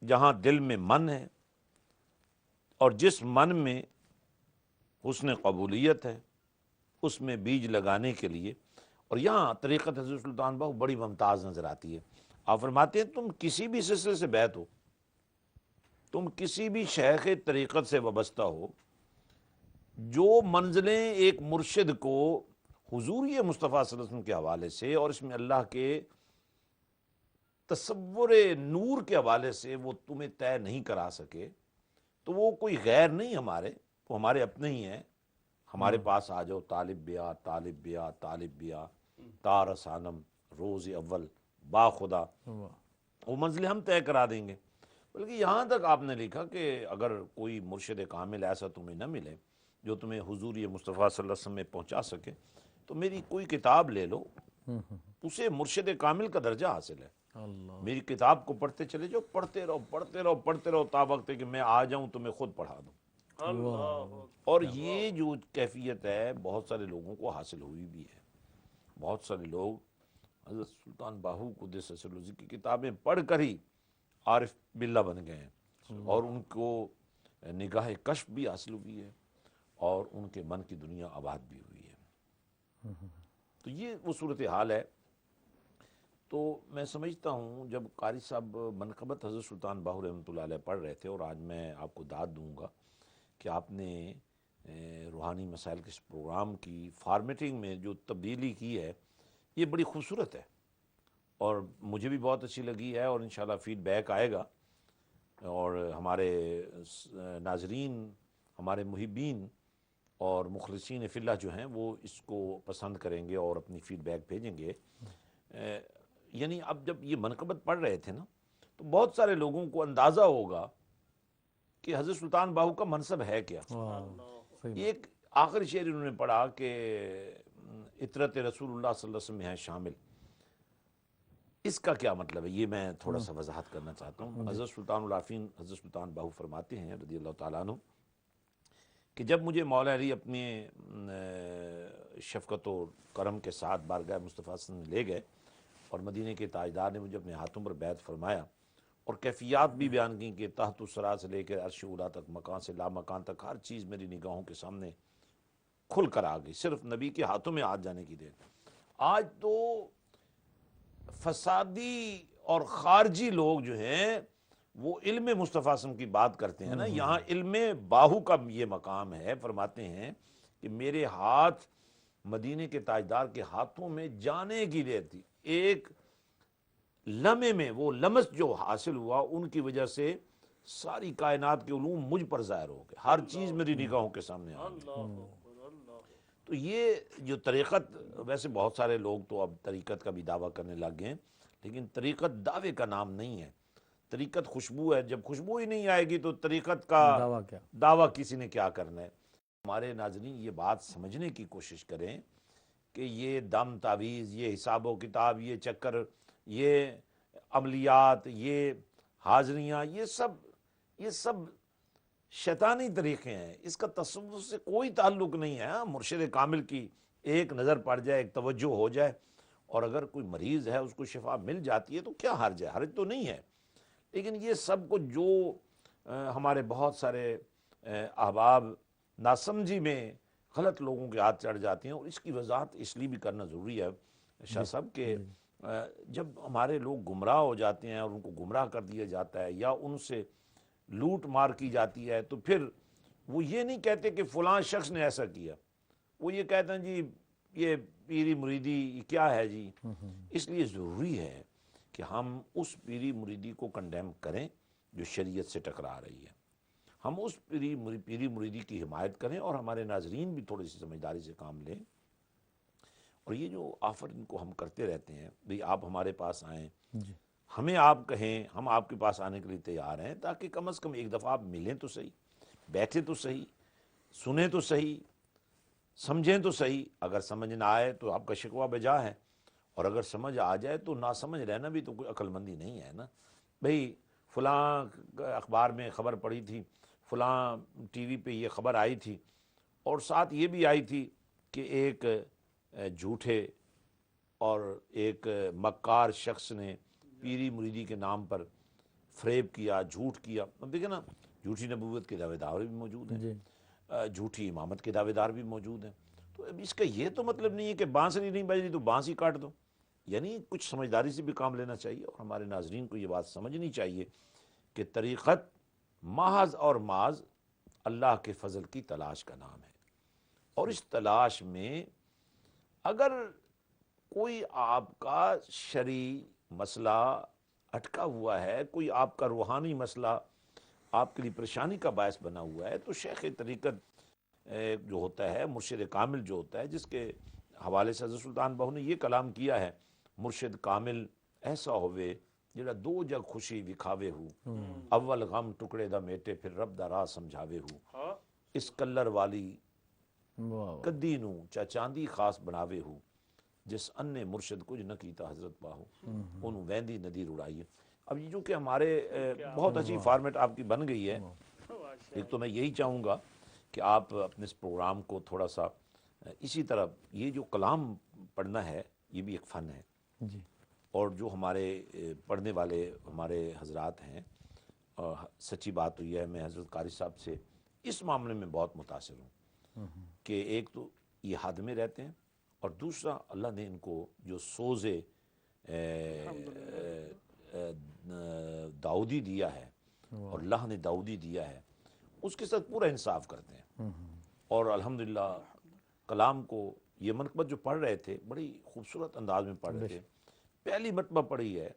جہاں دل میں من ہے، اور جس من میں حسن قبولیت ہے اس میں بیج لگانے کے لیے. اور یہاں طریقت حضرت سلطان بہو بڑی ممتاز نظر آتی ہے. آپ فرماتے ہیں تم کسی بھی سلسلے سے بیعت ہو، تم کسی بھی شیخ طریقت سے وابستہ ہو، جو منزلیں ایک مرشد کو حضور مصطفیٰ صلی اللہ علیہ وسلم کے حوالے سے اور اس میں اللہ کے تصور نور کے حوالے سے وہ تمہیں طے نہیں کرا سکے، تو وہ کوئی غیر نہیں، وہ ہمارے اپنے ہی ہیں۔ ہمارے پاس آ جاؤ، طالب بیا طالب بیا طالب بیا، تار سانم روز اول با خدا، وہ منزلیں ہم طے کرا دیں گے۔ بلکہ یہاں تک آپ نے لکھا کہ اگر کوئی مرشد کامل ایسا تمہیں نہ ملے جو تمہیں حضور مصطفیٰ صلی اللہ علیہ وسلم میں پہنچا سکے، تو میری کوئی کتاب لے لو، اسے مرشد کامل کا درجہ حاصل ہے۔ اللہ، میری کتاب کو پڑھتے چلے جاؤ، پڑھتے رہو پڑھتے رہو پڑھتے رہو تا وقت ہے کہ میں آ جاؤں تمہیں خود پڑھا دوں۔ اور یہ جو کیفیت ہے بہت سارے لوگوں کو حاصل ہوئی بھی ہے۔ بہت سارے لوگ حضرت سلطان باہو قدس سرہ کی کتابیں پڑھ کر ہی عارف باللہ بن گئے ہیں، اور ان کو نگاہ کشف بھی حاصل ہوئی ہے، اور ان کے من کی دنیا آباد بھی ہوئی ہے۔ تو یہ وہ صورتحال ہے۔ تو میں سمجھتا ہوں جب قاری صاحب منقبت حضرت سلطان باہو رحمۃ اللہ علیہ پڑھ رہے تھے، اور آج میں آپ کو داد دوں گا کہ آپ نے روحانی مسائل کے اس پروگرام کی فارمیٹنگ میں جو تبدیلی کی ہے، یہ بڑی خوبصورت ہے، اور مجھے بھی بہت اچھی لگی ہے، اور انشاءاللہ فیڈ بیک آئے گا، اور ہمارے ناظرین، ہمارے محبین اور مخلصین فی اللہ جو ہیں وہ اس کو پسند کریں گے اور اپنی فیڈ بیک بھیجیں گے۔ یعنی اب جب یہ منقبت پڑھ رہے تھے نا، تو بہت سارے لوگوں کو اندازہ ہوگا کہ حضرت سلطان باہو کا منصب ہے کیا۔ ایک آخری شعر انہوں نے پڑھا کہ عطرت رسول اللہ صلی اللہ علیہ وسلم میں ہے شامل۔ اس کا کیا مطلب ہے، یہ میں تھوڑا سا وضاحت کرنا چاہتا ہوں۔ حضرت سلطان العارفین حضرت سلطان باہو فرماتے ہیں رضی اللہ تعالیٰ عنہ کہ جب مجھے مولا علی اپنے شفقت و کرم کے ساتھ بارگاہ مصطفیٰ صلی اللہ علیہ وسلم لے گئے، اور مدینے کے تاجدار نے مجھے اپنے ہاتھوں پر بیعت فرمایا، اور کیفیات بھی بیان کی کہ تحت الثری سے لے کر عرش اولیٰ تک، مکان سے لا مکان تک، ہر چیز میری نگاہوں کے سامنے کھل کر آ گئی، صرف نبی کے ہاتھوں میں ہاتھ جانے کی دیر۔ آج تو فسادی اور خارجی لوگ جو ہیں وہ علم مصطفیٰ صلی اللہ علیہ وسلم کی بات کرتے ہیں نا، یہاں علم باہو کا یہ مقام ہے۔ فرماتے ہیں کہ میرے ہاتھ مدینے کے تاجدار کے ہاتھوں میں جانے کی دیر تھی، ایک لمحے میں وہ لمس جو حاصل ہوا، ان کی وجہ سے ساری کائنات کے علوم مجھ پر ظاہر ہو گئے، ہر چیز میری نگاہوں کے سامنے آ گئی۔ تو یہ جو طریقت، ویسے بہت سارے لوگ تو اب طریقت کا بھی دعویٰ کرنے لگ گئے ہیں، لیکن طریقت دعوے کا نام نہیں ہے، طریقت خوشبو ہے۔ جب خوشبو ہی نہیں آئے گی تو طریقت کا دعویٰ کسی نے کیا کرنا ہے۔ ہمارے ناظرین یہ بات سمجھنے کی کوشش کریں کہ یہ دم تعویذ، یہ حساب و کتاب، یہ چکر، یہ عملیات، یہ حاضریاں، یہ سب شیطانی طریقے ہیں، اس کا تصوف سے کوئی تعلق نہیں ہے۔ مرشد کامل کی ایک نظر پڑ جائے، ایک توجہ ہو جائے، اور اگر کوئی مریض ہے اس کو شفا مل جاتی ہے تو کیا حرج ہے، حرج تو نہیں ہے۔ لیکن یہ سب کو جو ہمارے بہت سارے احباب ناسمجھی میں غلط لوگوں کے ہاتھ چڑھ جاتے ہیں، اور اس کی وضاحت اس لیے بھی کرنا ضروری ہے شاہ صاحب کہ جب ہمارے لوگ گمراہ ہو جاتے ہیں اور ان کو گمراہ کر دیا جاتا ہے یا ان سے لوٹ مار کی جاتی ہے، تو پھر وہ یہ نہیں کہتے کہ فلاں شخص نے ایسا کیا، وہ یہ کہتے ہیں جی یہ پیری مریدی یہ کیا ہے جی۔ اس لیے ضروری ہے کہ ہم اس پیری مریدی کو کنڈیم کریں جو شریعت سے ٹکرا رہی ہے، ہم اس پیری مریدی کی حمایت کریں، اور ہمارے ناظرین بھی تھوڑی سی سمجھداری سے کام لیں۔ اور یہ جو آفر ان کو ہم کرتے رہتے ہیں، بھئی آپ ہمارے پاس آئیں، ہمیں آپ کہیں، ہم آپ کے پاس آنے کے لیے تیار ہیں، تاکہ کم از کم ایک دفعہ آپ ملیں تو صحیح، بیٹھے تو صحیح، سنیں تو صحیح، سمجھیں تو صحیح۔ اگر سمجھ نہ آئے تو آپ کا شکوہ بجا ہے، اور اگر سمجھ آ جائے تو نہ سمجھ رہنا بھی تو کوئی عقل مندی نہیں ہے نا۔ بھئی فلاں اخبار میں خبر پڑھی تھی، فلاں ٹی وی پہ یہ خبر آئی تھی، اور ساتھ یہ بھی آئی تھی کہ ایک جھوٹے اور ایک مکار شخص نے پیری مریدی کے نام پر فریب کیا، جھوٹ کیا۔ اب دیکھیں نا، جھوٹی نبوت کے دعوے دار بھی موجود ہیں، جھوٹی امامت کے دعوے دار بھی موجود ہیں۔ تو اب اس کا یہ تو مطلب نہیں ہے کہ بانسری نہیں بج رہی تو بانس ہی کاٹ دو، یعنی کچھ سمجھداری سے بھی کام لینا چاہیے، اور ہمارے ناظرین کو یہ بات سمجھنی چاہیے کہ طریقت محض اور معاذ اللہ کے فضل کی تلاش کا نام ہے، اور اس تلاش میں اگر کوئی آپ کا شرعی مسئلہ اٹکا ہوا ہے، کوئی آپ کا روحانی مسئلہ آپ کے لیے پریشانی کا باعث بنا ہوا ہے، تو شیخ طریقت جو ہوتا ہے، مرشد کامل جو ہوتا ہے، جس کے حوالے سے حضرت سلطان بہو نے یہ کلام کیا ہے، مرشد کامل ایسا ہوئے جڑا دو جگ خوشی وکھاوے ہو، اول غم ٹکڑے دا میٹے پھر رب دا راہ سمجھاوے ہو، ہاں اس کلر والی واہ کدی نو چا چاندی خاص بناوے ہو، جس ان نے مرشد کچھ نہ کیتا حضرت باہو، انہوں ویندی ندی رڑائی۔ اب یہ جو کہ ہمارے بہت اچھی فارمیٹ آپ کی بن گئی ہے، ایک تو میں یہی چاہوں گا کہ آپ اپنے اس پروگرام کو تھوڑا سا اسی طرح، یہ جو کلام پڑھنا ہے یہ بھی ایک فن ہے، جی اور جو ہمارے پڑھنے والے ہمارے حضرات ہیں، سچی بات ہوئی ہے، میں حضرت قاری صاحب سے اس معاملے میں بہت متاثر ہوں کہ ایک تو یہ حد میں رہتے ہیں، اور دوسرا اللہ نے ان کو جو سوز داؤدی دیا ہے، اور اللہ نے داؤدی دیا ہے، اس کے ساتھ پورا انصاف کرتے ہیں، اور الحمدللہ کلام کو یہ منقبت جو پڑھ رہے تھے بڑی خوبصورت انداز میں پڑھ رہے تھے، پہلی مرتبہ پڑھی ہے،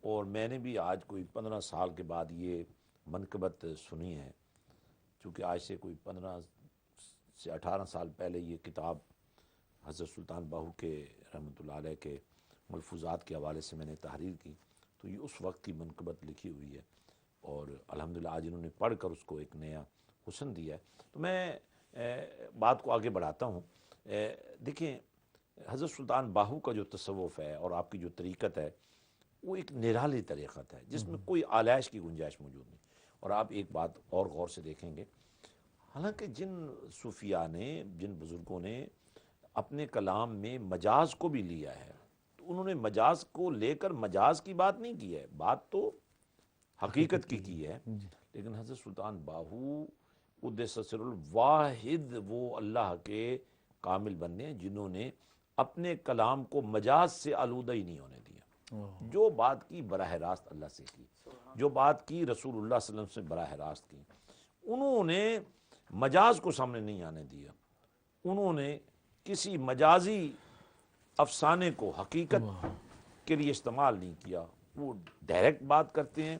اور میں نے بھی آج کوئی 15 سال کے بعد یہ منقبت سنی ہے، چونکہ آج سے کوئی 15 سے 18 سال پہلے یہ کتاب حضرت سلطان باہو کے رحمۃ اللہ علیہ کے ملفوظات کے حوالے سے میں نے تحریر کی، تو یہ اس وقت کی منقبت لکھی ہوئی ہے، اور الحمدللہ آج انہوں نے پڑھ کر اس کو ایک نیا حسن دیا ہے۔ تو میں بات کو آگے بڑھاتا ہوں۔ دیکھیں، حضرت سلطان باہو کا جو تصوف ہے اور آپ کی جو طریقت ہے، وہ ایک نرالی طریقت ہے جس میں کوئی آلائش کی گنجائش موجود نہیں، اور آپ ایک بات اور غور سے دیکھیں گے، حالانکہ جن صوفیاء نے، جن بزرگوں نے اپنے کلام میں مجاز کو بھی لیا ہے، تو انہوں نے مجاز کو لے کر مجاز کی بات نہیں کی ہے، بات تو حقیقت کی ہے، لیکن حضرت سلطان باہو قدس سر الواحد وہ اللہ کے کامل بندے ہیں جنہوں نے اپنے کلام کو مجاز سے آلودہ ہی نہیں ہونے دیا، جو بات کی براہ راست اللہ سے کی، جو بات کی رسول اللہ صلی اللہ علیہ وسلم سے براہ راست کی، انہوں نے مجاز کو سامنے نہیں آنے دیا، انہوں نے کسی مجازی افسانے کو حقیقت کے لیے استعمال نہیں کیا، وہ ڈائریکٹ بات کرتے ہیں،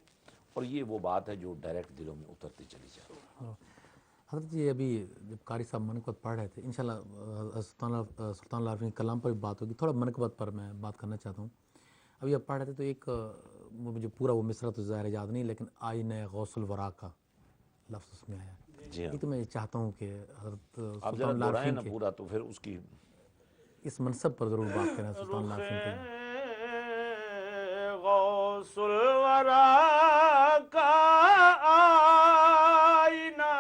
اور یہ وہ بات ہے جو ڈائریکٹ دلوں میں اترتی چلی جاتی ہے۔ حضرت جی، ابھی جب قاری صاحب منقبت پڑھ رہے تھے، انشاءاللہ سلطان اللہ عارفین کلام پر بھی بات ہوگی، تھوڑا منقبت پر میں بات کرنا چاہتا ہوں۔ ابھی آپ پڑھ رہے تھے تو ایک مجھے پورا وہ مصرع تو ظاہر یاد نہیں، لیکن آئینہ غوث الورا کا لفظ اس میں آیا ہے، جی ہاں، یہ تو میں چاہتا ہوں کہ حضرت آپ سلطان ذرا اللہ دہرائیں عارفین نا کے پورا، تو پھر اس کی اس منصب پر ضرور بات کریں، سلطان اللہ عارفین کے۔ غوث الورا کا آئینہ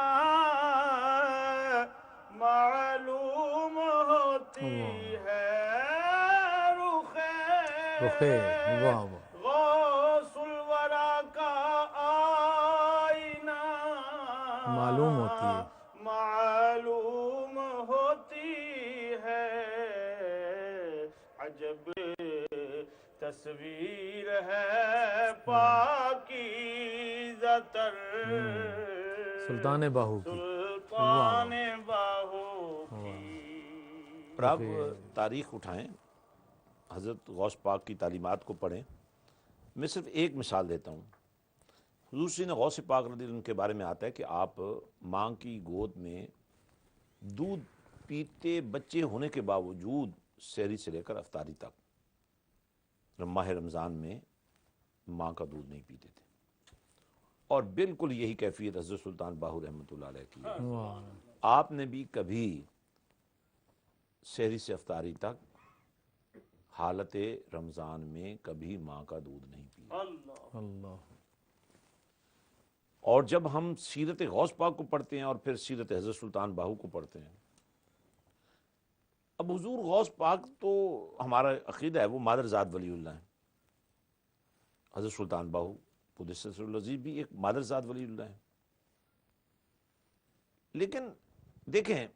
معلوم ہوتی ہے رخے، واہ واہ، غوث الورا کا آئینہ معلوم ہوتی ہے، معلوم ہوتی ہے، عجب تصویر ہے پاکیزہ تر سلطان باہو کی۔ سلطان باہو کی۔ اور آپ تاریخ اٹھائیں، حضرت غوث پاک کی تعلیمات کو پڑھیں۔ میں صرف ایک مثال دیتا ہوں، حضور صلی اللہ علیہ وسلم غوث پاک رضی اللہ عنہ کے بارے میں آتا ہے کہ آپ ماں کی گود میں دودھ پیتے بچے ہونے کے باوجود سحری سے لے کر افطاری تک ماہ رمضان میں ماں کا دودھ نہیں پیتے تھے، اور بالکل یہی کیفیت حضرت سلطان باہو رحمۃ اللہ علیہ کی ہے۔ آپ نے بھی کبھی سحری سے افطاری تک حالت رمضان میں کبھی ماں کا دودھ نہیں پیا۔ اللہ، اور جب ہم سیرت غوث پاک کو پڑھتے ہیں اور پھر سیرت حضرت سلطان باہو کو پڑھتے ہیں، اب حضور غوث پاک تو ہمارا عقیدہ ہے وہ مادر ذات ولی اللہ ہیں، حضرت سلطان باہو قدس سر العزیز بھی ایک مادر ذات ولی اللہ ہیں، لیکن دیکھیں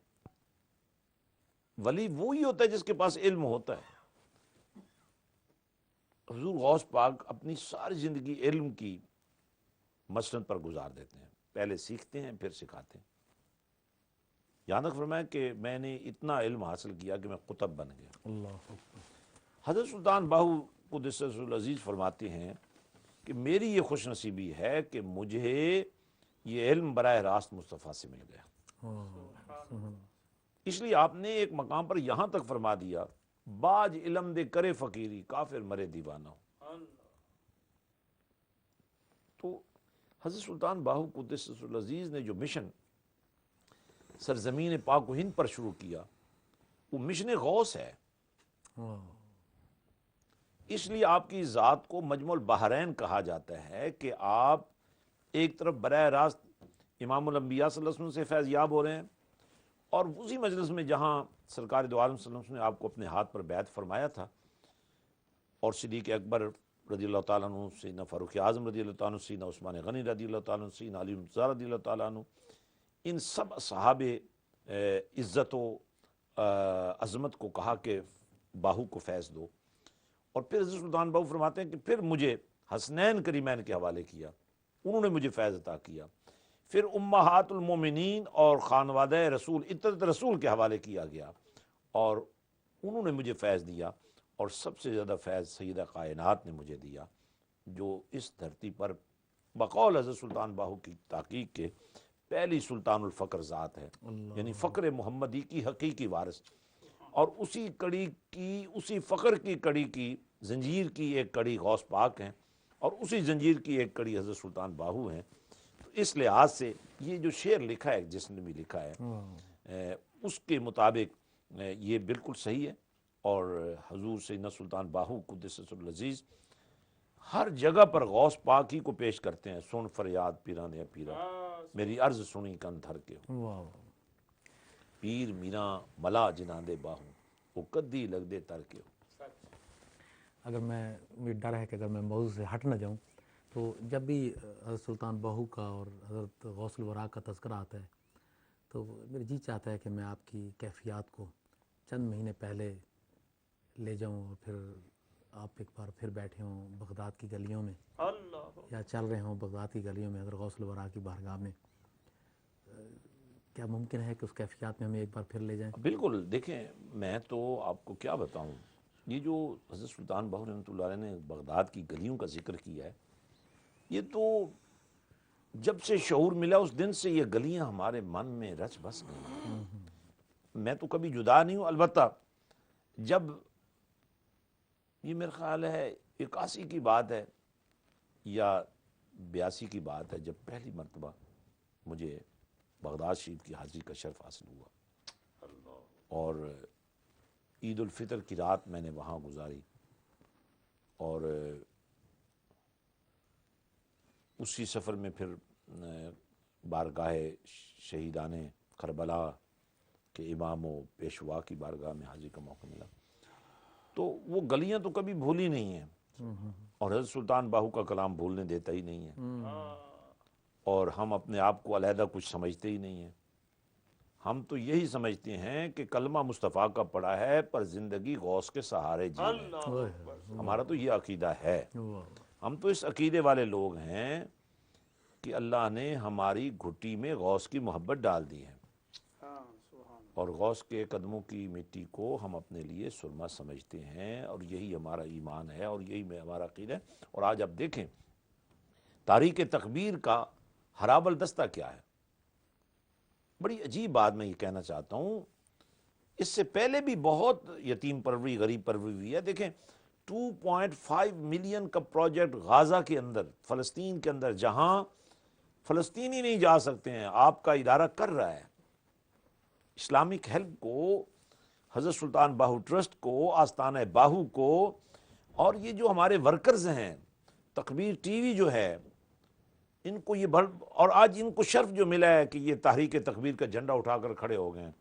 ولی وہی ہوتا ہے جس کے پاس علم ہوتا ہے۔ حضور غوث پاک اپنی ساری زندگی علم کی مسند پر گزار دیتے ہیں، پہلے سیکھتے ہیں پھر سکھاتے ہیں۔ یہاں تک فرمایا کہ میں نے اتنا علم حاصل کیا کہ میں قطب بن گیا۔ اللہ حضرت سلطان باہو قدس سرہ العزیز فرماتے ہیں کہ میری یہ خوش نصیبی ہے کہ مجھے یہ علم براہ راست مصطفیٰ سے مل گیا۔ اس لیے آپ نے ایک مقام پر یہاں تک فرما دیا، باج علم دے کرے فقیری، کافر مرے دیوانہ ہو۔ تو حضرت سلطان باہو قدس سرہ العزیز نے جو مشن سرزمین پاک و ہند پر شروع کیا، وہ مشن غوث ہے۔ اس لیے آپ کی ذات کو مجمع البحرین کہا جاتا ہے کہ آپ ایک طرف براہ راست امام الانبیاء صلی اللہ علیہ وسلم سے فیض یاب ہو رہے ہیں، اور اسی مجلس میں جہاں سرکار دو عالم صلی اللہ علیہ وسلم نے آپ کو اپنے ہاتھ پر بیعت فرمایا تھا، اور صدیق اکبر رضی اللہ تعالیٰ عنہ، سیدنا فاروق اعظم رضی اللہ تعالیٰ عنہ، سیدنا عثمان غنی رضی اللہ تعالیٰ عنہ، سیدنا علی مرتضیٰ رضی اللہ تعالیٰ عنہ، ان سب اصحاب عزت و عظمت کو کہا کہ باہو کو فیض دو۔ اور پھر حضرت سلطان باہو فرماتے ہیں کہ پھر مجھے حسنین کریمین کے حوالے کیا، انہوں نے مجھے فیض عطا کیا، پھر امہات المومنین اور خانوادہ رسول عترت رسول کے حوالے کیا گیا، اور انہوں نے مجھے فیض دیا، اور سب سے زیادہ فیض سیدہ کائنات نے مجھے دیا، جو اس دھرتی پر بقول حضرت سلطان باہو کی تحقیق کے پہلی سلطان الفقر ذات ہے، یعنی فقر محمدی کی حقیقی وارث، اور اسی کڑی کی، اسی فقر کی کڑی کی، زنجیر کی ایک کڑی غوث پاک ہیں، اور اسی زنجیر کی ایک کڑی حضرت سلطان باہو ہیں۔ تو اس لحاظ سے یہ جو شعر لکھا ہے، جس نے بھی لکھا ہے، اس کے مطابق یہ بالکل صحیح ہے، اور حضور سیدنا سلطان باہو قدس سرہ العزیز ہر جگہ پر غوث پاک ہی کو پیش کرتے ہیں۔ سن فریاد پیران یا پیرا، میری عرض سنی کن دھر کے ہو، پیر میراں ملا جناں دے باہو، وہ کدی لگ دے تر کے ہو۔ اگر مجھے ڈر ہے کہ اگر میں موضوع سے ہٹ نہ جاؤں، تو جب بھی حضرت سلطان باہو کا اور حضرت غوث الورا کا تذکرہ آتا ہے تو میرا جی چاہتا ہے کہ میں آپ کی کیفیات کو چند مہینے پہلے لے جاؤں، اور پھر آپ ایک بار پھر بیٹھے ہوں بغداد کی گلیوں میں، یا چل رہے ہوں بغداد کی گلیوں میں حضرت غوث الورا کی بارگاہ میں۔ کیا ممکن ہے کہ اس کیفیات میں ہمیں ایک بار پھر لے جائیں؟ بالکل، دیکھیں میں تو آپ کو کیا بتاؤں، یہ جو حضرت سلطان باہو رحمۃ اللہ علیہ نے بغداد کی گلیوں کا ذکر کیا ہے، یہ تو جب سے شعور ملا اس دن سے یہ گلیاں ہمارے من میں رچ بس گئی۔ میں تو کبھی جدا نہیں ہوں، البتہ جب یہ میرا خیال ہے 81 کی بات ہے یا 82 کی بات ہے، جب پہلی مرتبہ مجھے بغداد شریف کی حاضری کا شرف حاصل ہوا، اور عید الفطر کی رات میں نے وہاں گزاری، اور اسی سفر میں پھر بارگاہ شہیدان کربلا کے امام و پیشوا کی بارگاہ میں حاضری کا موقع ملا، تو وہ گلیاں تو کبھی بھولی نہیں ہیں، اور حضرت سلطان باہو کا کلام بھولنے دیتا ہی نہیں ہے، اور ہم اپنے آپ کو علیحدہ کچھ سمجھتے ہی نہیں ہیں۔ ہم تو یہی سمجھتے ہیں کہ کلمہ مصطفیٰ کا پڑا ہے پر زندگی غوث کے سہارے جی ہے، ہمارا تو یہ عقیدہ ہے۔ ہم تو اس عقیدے والے لوگ ہیں کہ اللہ نے ہماری گھٹی میں غوث کی محبت ڈال دی ہے، اور غوث کے قدموں کی مٹی کو ہم اپنے لیے سرما سمجھتے ہیں، اور یہی ہمارا ایمان ہے، اور یہی ہمارا عقیدہ ہے۔ اور آج آپ دیکھیں تاریخ تکبیر کا حراب الدستہ کیا ہے۔ بڑی عجیب بات میں یہ کہنا چاہتا ہوں، اس سے پہلے بھی بہت یتیم پروری، غریب پروری ہوئی ہے۔ دیکھیں 2.5 ملین کا پروجیکٹ غازہ کے اندر، فلسطین کے اندر، جہاں فلسطینی نہیں جا سکتے ہیں، آپ کا ادارہ کر رہا ہے۔ اسلامک ہیلپ کو، حضرت سلطان باہو ٹرسٹ کو، آستانہ باہو کو، اور یہ جو ہمارے ورکرز ہیں، تکبیر ٹی وی جو ہے، ان کو یہ اور آج ان کو شرف جو ملا ہے کہ یہ تحریک تکبیر کا جھنڈا اٹھا کر کھڑے ہو گئے ہیں،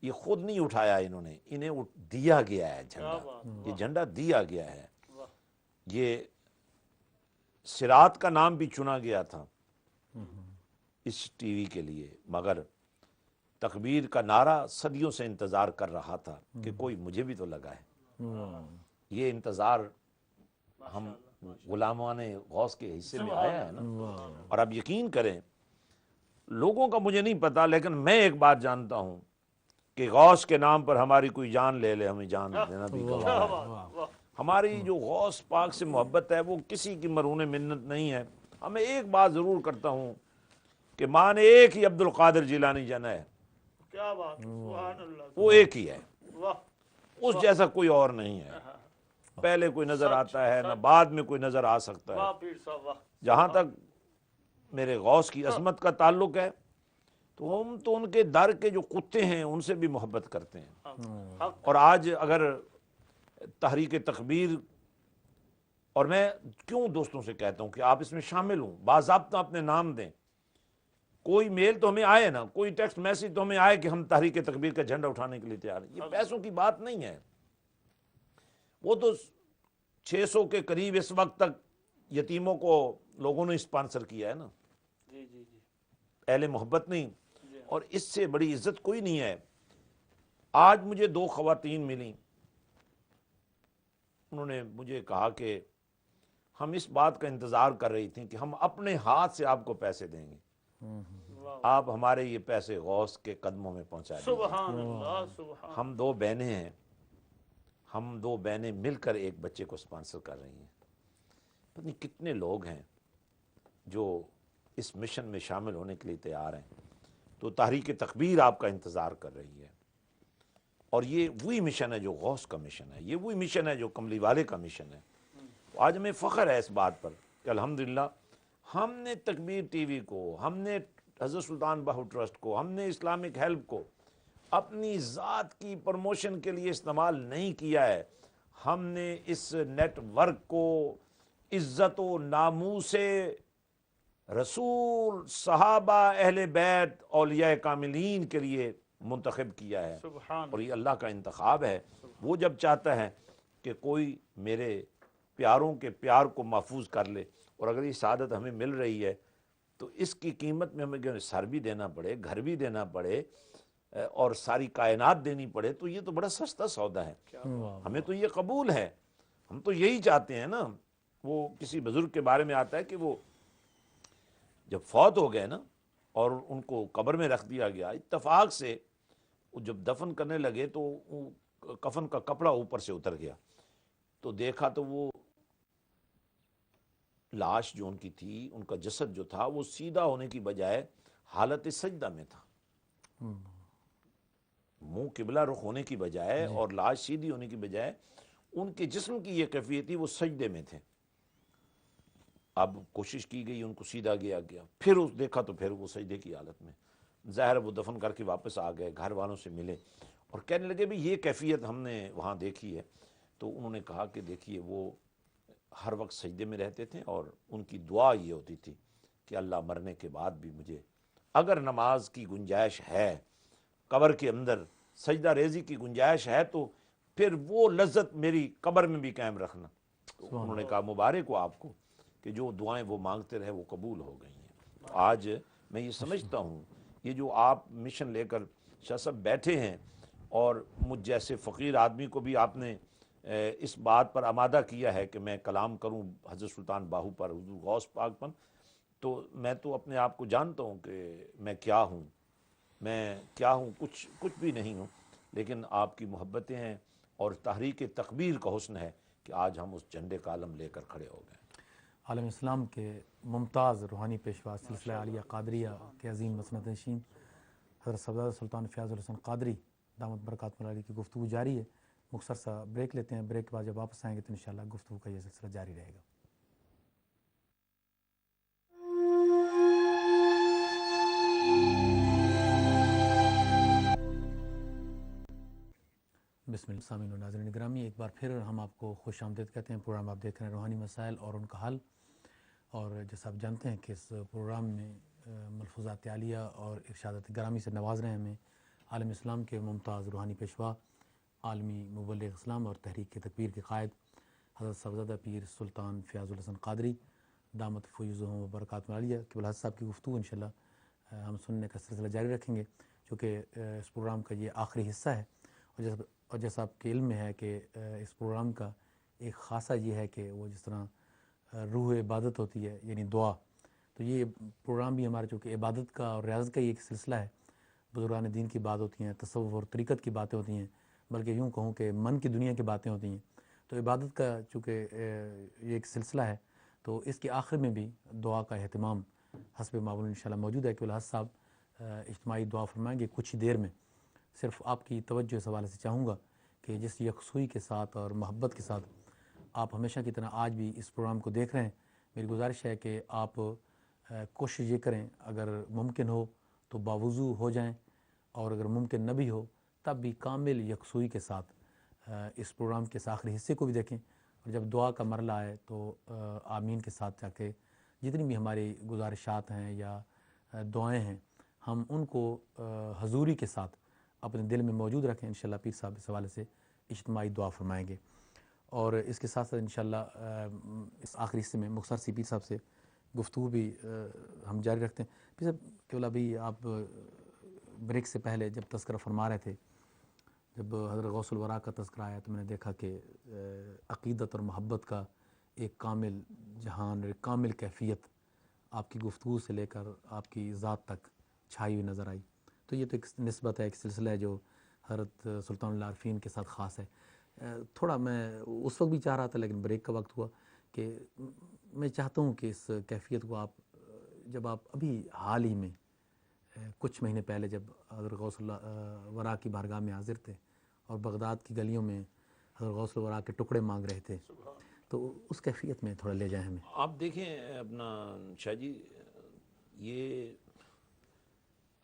یہ خود نہیں اٹھایا انہوں نے، انہیں دیا گیا ہے جھنڈا، یہ جھنڈا دیا گیا ہے۔ یہ صراط کا نام بھی چنا گیا تھا اس ٹی وی کے لیے، مگر تکبیر کا نعرہ صدیوں سے انتظار کر رہا تھا کہ کوئی مجھے بھی تو لگا ہے۔ یہ انتظار ہم غلامان غوث کے حصے میں آیا ہے نا. اور آپ یقین کریں لوگوں کا مجھے نہیں پتا لیکن میں ایک بات جانتا ہوں کہ غوث کے نام پر ہماری کوئی جان لے لے ہمیں جان دینا بھی گوارا ہے. ہماری جو غوث پاک سے محبت ہے وہ کسی کی مرہون منت نہیں ہے. ہمیں ایک بات ضرور کرتا ہوں کہ ماں نے ایک ہی عبد القادر جیلانی جانا ہے, کیا بات, سبحان اللہ, وہ ایک ہی ہے, واہ, اس جیسا کوئی اور نہیں ہے. پہلے کوئی نظر آتا ہے نہ بعد میں کوئی نظر آ سکتا ہے. واہ پیر صاحب, واہ, جہاں تک میرے غوث کی عظمت کا تعلق ہے تو ہم تو ان کے در کے جو کتے ہیں ان سے بھی محبت کرتے ہیں. حق, اور آج اگر تحریک تکبیر, اور میں کیوں دوستوں سے کہتا ہوں کہ آپ اس میں شامل ہوں, باضابطہ اپنے نام دیں. کوئی میل تو ہمیں آئے نا, کوئی ٹیکسٹ میسیج تو ہمیں آئے کہ ہم تحریک تکبیر کا جھنڈا اٹھانے کے لیے تیار ہیں. یہ پیسوں کی بات نہیں ہے. وہ تو 600 کے قریب اس وقت تک یتیموں کو لوگوں نے اسپانسر کیا ہے نا, جی جی جی, اہل محبت نہیں. اور اس سے بڑی عزت کوئی نہیں ہے. آج مجھے 2 خواتین ملیں, انہوں نے مجھے کہا کہ ہم اس بات کا انتظار کر رہی تھیں کہ ہم اپنے ہاتھ سے آپ کو پیسے دیں گے, آپ ہمارے یہ پیسے غوث کے قدموں میں پہنچا دیجیے. سبحان اللہ, سبحان, ہم 2 بہنیں ہیں, ہم 2 بہنیں مل کر ایک بچے کو اسپانسر کر رہی ہیں. پتہ نہیں کتنے لوگ ہیں جو اس مشن میں شامل ہونے کے لیے تیار ہیں. تو تحریک تکبیر آپ کا انتظار کر رہی ہے. اور یہ وہی مشن ہے جو غوث کا مشن ہے, یہ وہی مشن ہے جو کملی والے کا مشن ہے. آج ہمیں فخر ہے اس بات پر کہ الحمدللہ ہم نے تکبیر ٹی وی کو, ہم نے حضرت سلطان باہو ٹرسٹ کو, ہم نے اسلامک ہیلپ کو اپنی ذات کی پروموشن کے لیے استعمال نہیں کیا ہے. ہم نے اس نیٹ ورک کو عزت و ناموس رسول, صحابہ, اہل بیت, اولیاء کاملین کے لیے منتخب کیا ہے. سبحان, اور یہ اللہ کا انتخاب ہے. وہ جب چاہتا ہے کہ کوئی میرے پیاروں کے پیار کو محفوظ کر لے, اور اگر یہ سعادت ہمیں مل رہی ہے تو اس کی قیمت میں ہمیں سر بھی دینا پڑے, گھر بھی دینا پڑے, اور ساری کائنات دینی پڑے, تو یہ تو بڑا سستا سودا ہے. ہمیں تو یہ قبول ہے, ہم تو یہی چاہتے ہیں نا. وہ کسی بزرگ کے بارے میں آتا ہے کہ وہ جب فوت ہو گئے نا اور ان کو قبر میں رکھ دیا گیا, اتفاق سے وہ جب دفن کرنے لگے تو کفن کا کپڑا اوپر سے اتر گیا, تو دیکھا تو وہ لاش جو ان کی تھی, ان کا جسد جو تھا وہ سیدھا ہونے کی بجائے حالت سجدہ میں تھا. منہ قبلہ رخ ہونے کی بجائے اور لاش سیدھی ہونے کی بجائے ان کے جسم کی یہ کیفیت تھی, وہ سجدے میں تھے. اب کوشش کی گئی, ان کو سیدھا گیا, پھر اس دیکھا تو پھر وہ سجدے کی حالت میں. ظاہر وہ دفن کر کے واپس آ گئے, گھر والوں سے ملے اور کہنے لگے بھی یہ کیفیت ہم نے وہاں دیکھی ہے. تو انہوں نے کہا کہ دیکھیے وہ ہر وقت سجدے میں رہتے تھے, اور ان کی دعا یہ ہوتی تھی کہ اللہ مرنے کے بعد بھی مجھے اگر نماز کی گنجائش ہے, قبر کے اندر سجدہ ریزی کی گنجائش ہے, تو پھر وہ لذت میری قبر میں بھی قائم رکھنا. تو انہوں نے کہا مبارک ہو آپ کو کہ جو دعائیں وہ مانگتے رہے وہ قبول ہو گئی ہیں. آج میں یہ سمجھتا ہوں یہ جو آپ مشن لے کر شاہ صاحب بیٹھے ہیں, اور مجھ جیسے فقیر آدمی کو بھی آپ نے اس بات پر آمادہ کیا ہے کہ میں کلام کروں حضرت سلطان باہو پر, حضور غوث پاک پر, تو میں تو اپنے آپ کو جانتا ہوں کہ میں کیا ہوں, کچھ بھی نہیں ہوں. لیکن آپ کی محبتیں ہیں اور تحریک تکبیر کا حسن ہے کہ آج ہم اس جھنڈے کا علم لے کر کھڑے ہو گئے. عالم اسلام کے ممتاز روحانی پیشوا سلسلہ عالیہ قادریہ کے عظیم مسند نشین حضرت صفدر سلطان فیاض الحسن قادری دامت برکاتہ علیہ کی گفتگو جاری ہے. مختصر سا بریک لیتے ہیں, بریک کے بعد جب واپس آئیں گے تو انشاءاللہ گفتگو کا یہ سلسلہ جاری رہے گا. بسم اللہ. سامعین و ناظرین گرامی, ایک بار پھر ہم آپ کو خوش آمدید کہتے ہیں. پروگرام آپ دیکھ رہے ہیں روحانی مسائل اور ان کا حل, اور جیسا آپ جانتے ہیں کہ اس پروگرام میں ملفوظات عالیہ اور ارشادات گرامی سے نواز رہے ہیں ہمیں عالم اسلام کے ممتاز روحانی پیشوا, عالمی مبلغ اسلام اور تحریک تکبیر کے قائد حضرت صفزدہ پیر سلطان فیاض الحسن قادری دامت فیوزہم و برکاتہ عالیہ کے حضرت صاحب کی گفتگو انشاءاللہ ہم سننے کا سلسلہ جاری رکھیں گے, چونکہ اس پروگرام کا یہ آخری حصہ ہے. اور جیسا آپ کے علم میں ہے کہ اس پروگرام کا ایک خاصہ یہ ہے کہ وہ جس طرح روح عبادت ہوتی ہے یعنی دعا. تو یہ پروگرام بھی ہمارا چونکہ عبادت کا اور ریاضت کا ہی ایک سلسلہ ہے. بزرگان دین کی بات ہوتی ہیں, تصوف اور طریقت کی باتیں ہوتی ہیں, بلکہ یوں کہوں کہ من کی دنیا کی باتیں ہوتی ہیں. تو عبادت کا چونکہ یہ ایک سلسلہ ہے تو اس کے آخر میں بھی دعا کا اہتمام حسب معمول انشاءاللہ موجود ہے کہ الحاج صاحب اجتماعی دعا فرمائیں گے کچھ ہی دیر میں. صرف آپ کی توجہ اس حوالے سے چاہوں گا کہ جس یکسوئی کے ساتھ اور محبت کے ساتھ آپ ہمیشہ کی طرح آج بھی اس پروگرام کو دیکھ رہے ہیں, میری گزارش ہے کہ آپ کوشش یہ کریں اگر ممکن ہو تو باوضو ہو جائیں, اور اگر ممکن نہ بھی ہو تب بھی کامل یکسوئی کے ساتھ اس پروگرام کے آخری حصے کو بھی دیکھیں. اور جب دعا کا مرحلہ آئے تو آمین کے ساتھ جا کے جتنی بھی ہماری گزارشات ہیں یا دعائیں ہیں ہم ان کو حضوری کے ساتھ اپنے دل میں موجود رکھیں. انشاءاللہ پیر صاحب اس حوالے سے اجتماعی دعا فرمائیں گے. اور اس کے ساتھ ساتھ انشاءاللہ اس آخری حصے میں مختصر سی پیر صاحب سے گفتگو بھی ہم جاری رکھتے ہیں. پیر صاحب کیوں ابھی آپ بریک سے پہلے جب تذکرہ فرما رہے تھے, جب حضرت غوث الورا کا تذکرہ آیا تو میں نے دیکھا کہ عقیدت اور محبت کا ایک کامل جہان, ایک کامل کیفیت آپ کی گفتگو سے لے کر آپ کی ذات تک چھائی ہوئی نظر آئی. تو یہ تو ایک نسبت ہے, ایک سلسلہ ہے جو حضرت سلطان العارفین کے ساتھ خاص ہے. تھوڑا میں اس وقت بھی چاہ رہا تھا لیکن بریک کا وقت ہوا کہ میں چاہتا ہوں کہ اس کیفیت کو آپ جب آپ ابھی حال ہی میں کچھ مہینے پہلے جب حضرت غوث اللہ ورا کی بارگاہ میں حاضر تھے اور بغداد کی گلیوں میں حضرت غوث الورا کے ٹکڑے مانگ رہے تھے, تو اس کیفیت میں تھوڑا لے جائیں ہمیں. آپ دیکھیں اپنا شاہ جی, یہ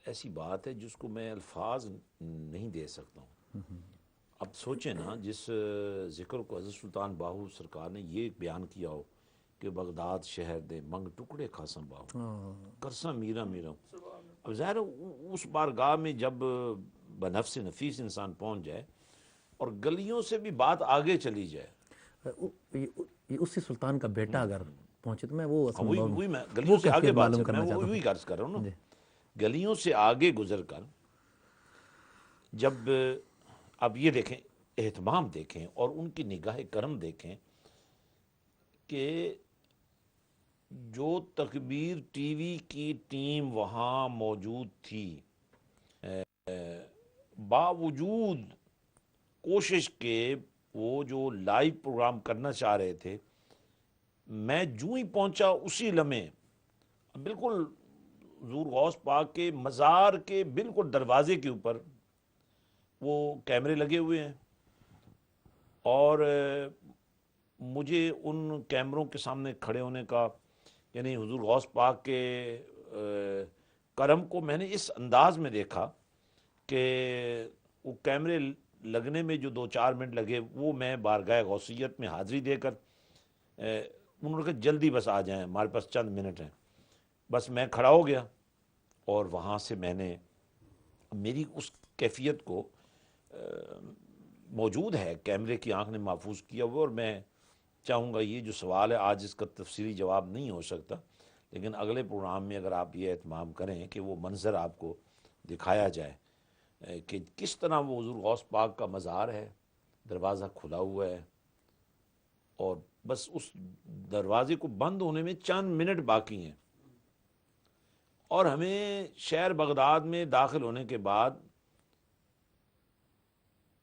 ایسی بات ہے جس کو میں الفاظ نہیں دے سکتا ہوں. اب سوچیں نا, جس ذکر کو حضرت سلطان باہو سرکار نے یہ بیان کیا ہو کہ بغداد شہر دے منگ ٹکڑے کھاساں باہو کرساں میرا میرا. اب ظاہر اس بارگاہ میں جب بنفس نفیس انسان پہنچ جائے اور گلیوں سے بھی بات آگے چلی جائے, یہ اسی سلطان کا بیٹا اگر پہنچے تو میں وہ وہی میں گلیوں سے آگے بات میں وہی عرض کر رہا ہوں نا, گلیوں سے آگے گزر کر جب اب یہ دیکھیں, اہتمام دیکھیں اور ان کی نگاہ کرم دیکھیں کہ جو تکبیر ٹی وی کی ٹیم وہاں موجود تھی, باوجود کوشش کے وہ جو لائیو پروگرام کرنا چاہ رہے تھے, میں جو ہی پہنچا اسی لمحے بالکل حضور غوث پاک کے مزار کے بالکل دروازے کے اوپر وہ کیمرے لگے ہوئے ہیں, اور مجھے ان کیمروں کے سامنے کھڑے ہونے کا یعنی حضور غوث پاک کے کرم کو میں نے اس انداز میں دیکھا کہ وہ کیمرے لگنے میں جو 2-4 منٹ لگے وہ میں بارگاہ غوثیت میں حاضری دے کر انہوں نے کہا جلدی بس آ جائیں, ہمارے پاس چند منٹ ہیں. بس میں کھڑا ہو گیا اور وہاں سے میں نے میری اس کیفیت کو موجود ہے, کیمرے کی آنکھ نے محفوظ کیا ہوا, اور میں چاہوں گا یہ جو سوال ہے آج اس کا تفصیلی جواب نہیں ہو سکتا, لیکن اگلے پروگرام میں اگر آپ یہ اہتمام کریں کہ وہ منظر آپ کو دکھایا جائے کہ کس طرح وہ حضور غوث پاک کا مزار ہے, دروازہ کھلا ہوا ہے اور بس اس دروازے کو بند ہونے میں چند منٹ باقی ہیں, اور ہمیں شہر بغداد میں داخل ہونے کے بعد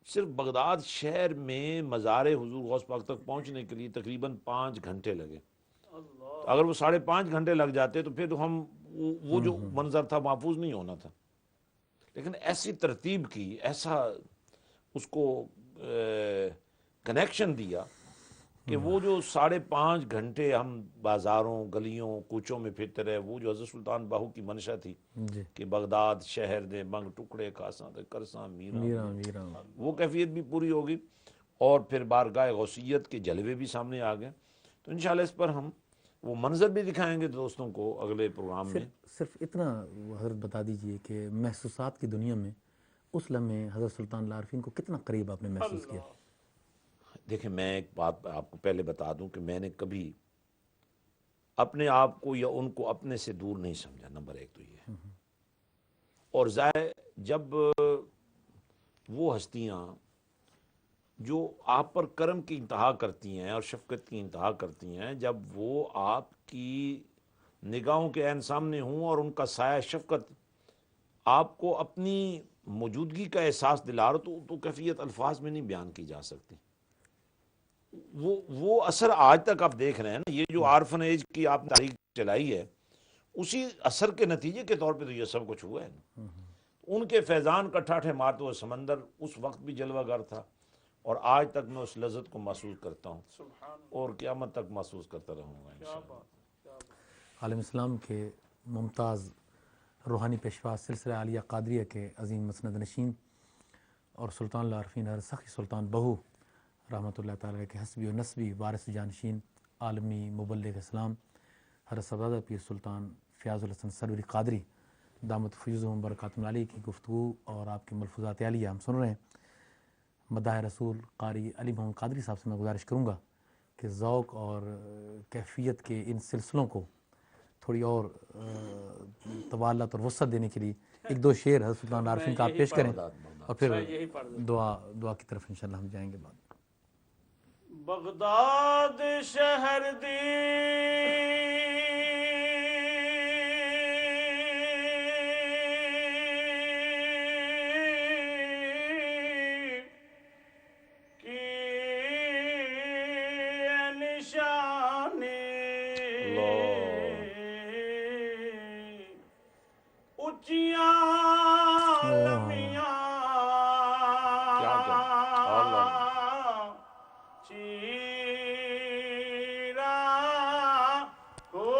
صرف بغداد شہر میں مزار حضور غوث پاک تک پہنچنے کے لیے تقریباً 5 گھنٹے لگے. اگر وہ 5.5 گھنٹے لگ جاتے تو پھر ہم وہ جو منظر تھا محفوظ نہیں ہونا تھا. لیکن ایسی ترتیب کی, ایسا اس کو کنیکشن دیا کہ وہ جو 5.5 گھنٹے ہم بازاروں گلیوں کوچوں میں پھرتے رہے, وہ جو حضرت سلطان باہو کی منشا تھی کہ بغداد شہر دے منگ ٹکڑے کھاساں دے کرساں میرا, وہ کیفیت بھی پوری ہوگی, اور پھر بارگاہ غوثیت کے جلوے بھی سامنے آ گئے. تو انشاءاللہ اس پر ہم وہ منظر بھی دکھائیں گے دوستوں کو اگلے پروگرام میں. صرف اتنا حضرت بتا دیجئے کہ محسوسات کی دنیا میں اس لمحے حضرت سلطان العارفین کو کتنا قریب آپ نے محسوس کیا؟ دیکھیں میں ایک بات آپ کو پہلے بتا دوں کہ میں نے کبھی اپنے آپ کو یا ان کو اپنے سے دور نہیں سمجھا, نمبر 1 تو یہ ہے. اور ظاہر جب وہ ہستیاں جو آپ پر کرم کی انتہا کرتی ہیں اور شفقت کی انتہا کرتی ہیں، جب وہ آپ کی نگاہوں کے عین سامنے ہوں اور ان کا سایہ شفقت آپ کو اپنی موجودگی کا احساس دلا رہا تو کیفیت الفاظ میں نہیں بیان کی جا سکتی۔ وہ اثر آج تک آپ دیکھ رہے ہیں نا، یہ جو آرفن ایج کی آپ نے تحریک چلائی ہے، اسی اثر کے نتیجے کے طور پہ تو یہ سب کچھ ہوا ہے نا۔ ان کے فیضان کا ٹھاٹھے مارتے ہوئے سمندر اس وقت بھی جلوہ گر تھا، اور آج تک میں اس لذت کو محسوس کرتا ہوں اور قیامت تک محسوس کرتا رہوں گا انشاءاللہ۔ عالم اسلام کے ممتاز روحانی پیشوا سلسلہ عالیہ قادریہ کے عظیم مسند نشین اور سلطان العارفین حضرت سخی سلطان بہو رحمۃ اللہ تعالیٰ کے حسبی و نسبی وارث جانشین عالمی مبلغ اسلام حضرت سبزادہ پیر سلطان فیاض الحسن سروری قادری دامت فیوزہم برکاتہم علیہ کی گفتگو اور آپ کے ملفوظات عالیہ ہم سن رہے ہیں۔ مداح رسول قاری علی محمد قادری صاحب سے میں گزارش کروں گا کہ ذوق اور کیفیت کے ان سلسلوں کو تھوڑی اور طوالت اور وسعت دینے کے لیے ایک دو شعر حضرت سلطان العارفین کا آپ پیش کریں اور پھر دعا کی طرف انشاءاللہ ہم جائیں گے بعد۔ بغداد شہر دی کی نشانی اچیاں لمیاں چیرا ہو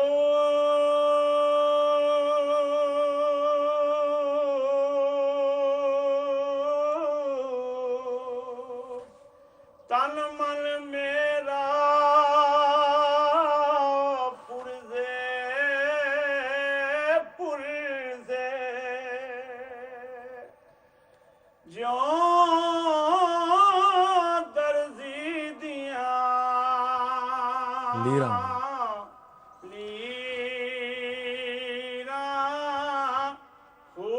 تن من میرا پرزے پرزے جوں درزی دیاں لیراں لیراں ہو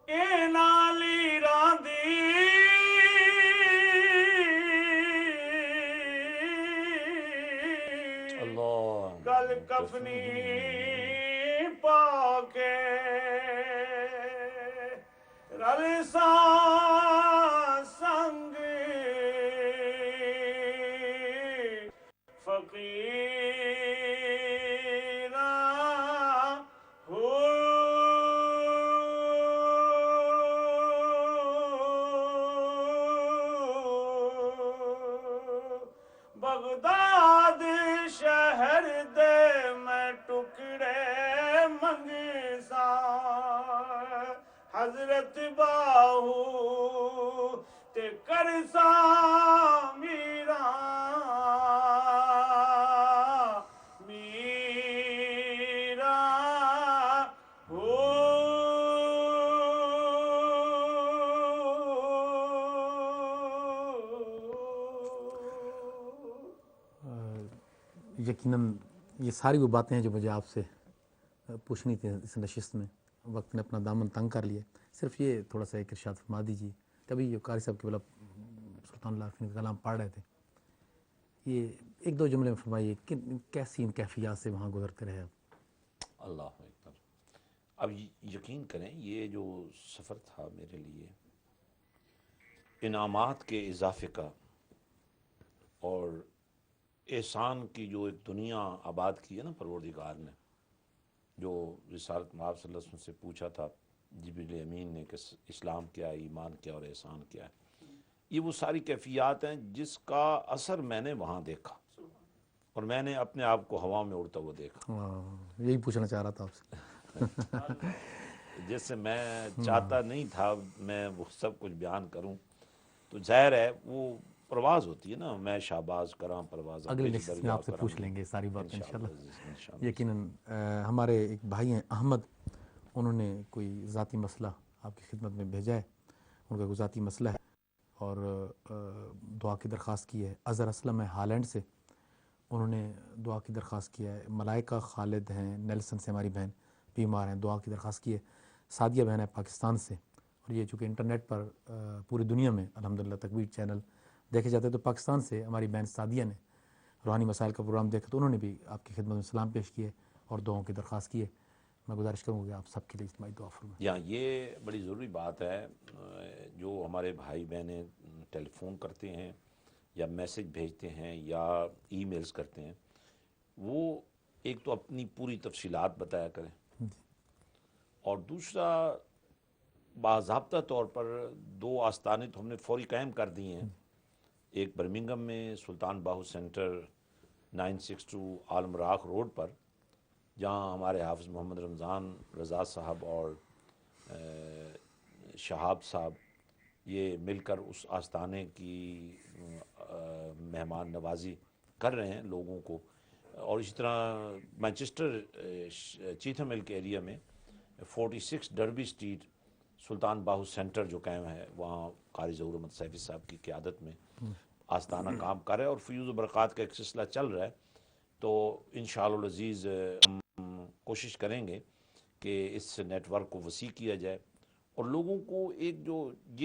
لیراں دی گل کفنی پا کے رل سنگ فقیراں ہو بغداد شہر دے میں ٹکڑے منگسا حضرت باہو تے کرسا میرا میرا ہو یقیناً یہ ساری وہ باتیں ہیں جو مجھے آپ سے پوچھنی تھی اس نشست میں، وقت نے اپنا دامن تنگ کر لیا۔ صرف یہ تھوڑا سا ایک ارشاد فرما دیجیے، کبھی جو قاری صاحب کے بلا سلطان العارفین کا کلام پڑھ رہے تھے، یہ ایک دو جملے میں فرمائیے کہ کیسی ان کیفیات سے وہاں گزرتے رہے آپ؟ اللہ اکبر۔ اب یقین کریں یہ جو سفر تھا میرے لیے انعامات کے اضافے کا اور احسان کی جو ایک دنیا آباد کی ہے نا پروردگار نے، جو رسالت مآب صلی اللہ علیہ وسلم سے پوچھا تھا جبریل امین نے کہ اسلام کیا ہے، ایمان کیا اور احسان کیا ہے، یہ وہ ساری کیفیات ہیں جس کا اثر میں نے وہاں دیکھا اور میں نے اپنے آپ کو ہوا میں اڑتا ہوا دیکھا، یہی پوچھنا چاہ رہا تھا آپ سے۔ جس سے میں چاہتا نہیں تھا میں وہ سب کچھ بیان کروں، تو ظاہر ہے وہ پرواز ہوتی ہے نا، میں شہباز کراں پرواز اگلی نشست میں آپ سے پوچھ لیں گے ساری باتیں انشاءاللہ۔ یقیناً ہمارے ایک بھائی ہیں احمد، انہوں نے کوئی ذاتی مسئلہ آپ کی خدمت میں بھیجا ہے، ان کا کوئی ذاتی مسئلہ ہے اور دعا کی درخواست کی ہے۔ اظہر اسلم ہے ہالینڈ سے، انہوں نے دعا کی درخواست کیا ہے. ملائکہ خالد ہیں نیلسن سے ہماری بہن بیمار ہیں, دعا کی درخواست کی ہے. سعدیہ بہن ہے پاکستان سے, اور یہ چونکہ انٹرنیٹ پر پوری دنیا میں الحمدللہ تکبیر چینل دیکھے جاتے ہیں, تو پاکستان سے ہماری بہن سعدیہ نے روحانی مسائل کا پروگرام دیکھا تو انہوں نے بھی آپ کی خدمت میں سلام پیش کیے اور دعاؤں کی درخواست کی ہے. میں گزارش کروں گا کہ آپ سب کے لیے اجتماعی دعا فرمائیں. یہاں یہ بڑی ضروری بات ہے, جو ہمارے بھائی بہنیں ٹیلی فون کرتے ہیں یا میسج بھیجتے ہیں یا ای میلز کرتے ہیں, وہ ایک تو اپنی پوری تفصیلات بتایا کریں, اور دوسرا باضابطہ طور پر 2 آستانے تو ہم نے فوری قائم کر دی ہیں. ایک برمنگم میں سلطان باہو سینٹر 962 عالم راکھ روڈ پر, جہاں ہمارے حافظ محمد رمضان رضا صاحب اور شہاب صاحب یہ مل کر اس آستانے کی مہمان نوازی کر رہے ہیں لوگوں کو. اور اسی طرح مانچسٹر چیتھم ہل کے ایریا میں 46 derby street Sultan Bahu centre جو قائم ہے, وہاں قاری ظہور احمد سیفی صاحب کی قیادت میں آستانہ کام کر رہا ہے اور فیوز و برکات کا ایک سلسلہ چل رہا ہے. تو انشاءاللہ العزیز ہم کوشش کریں گے کہ اس نیٹ ورک کو وسیع کیا جائے, اور لوگوں کو ایک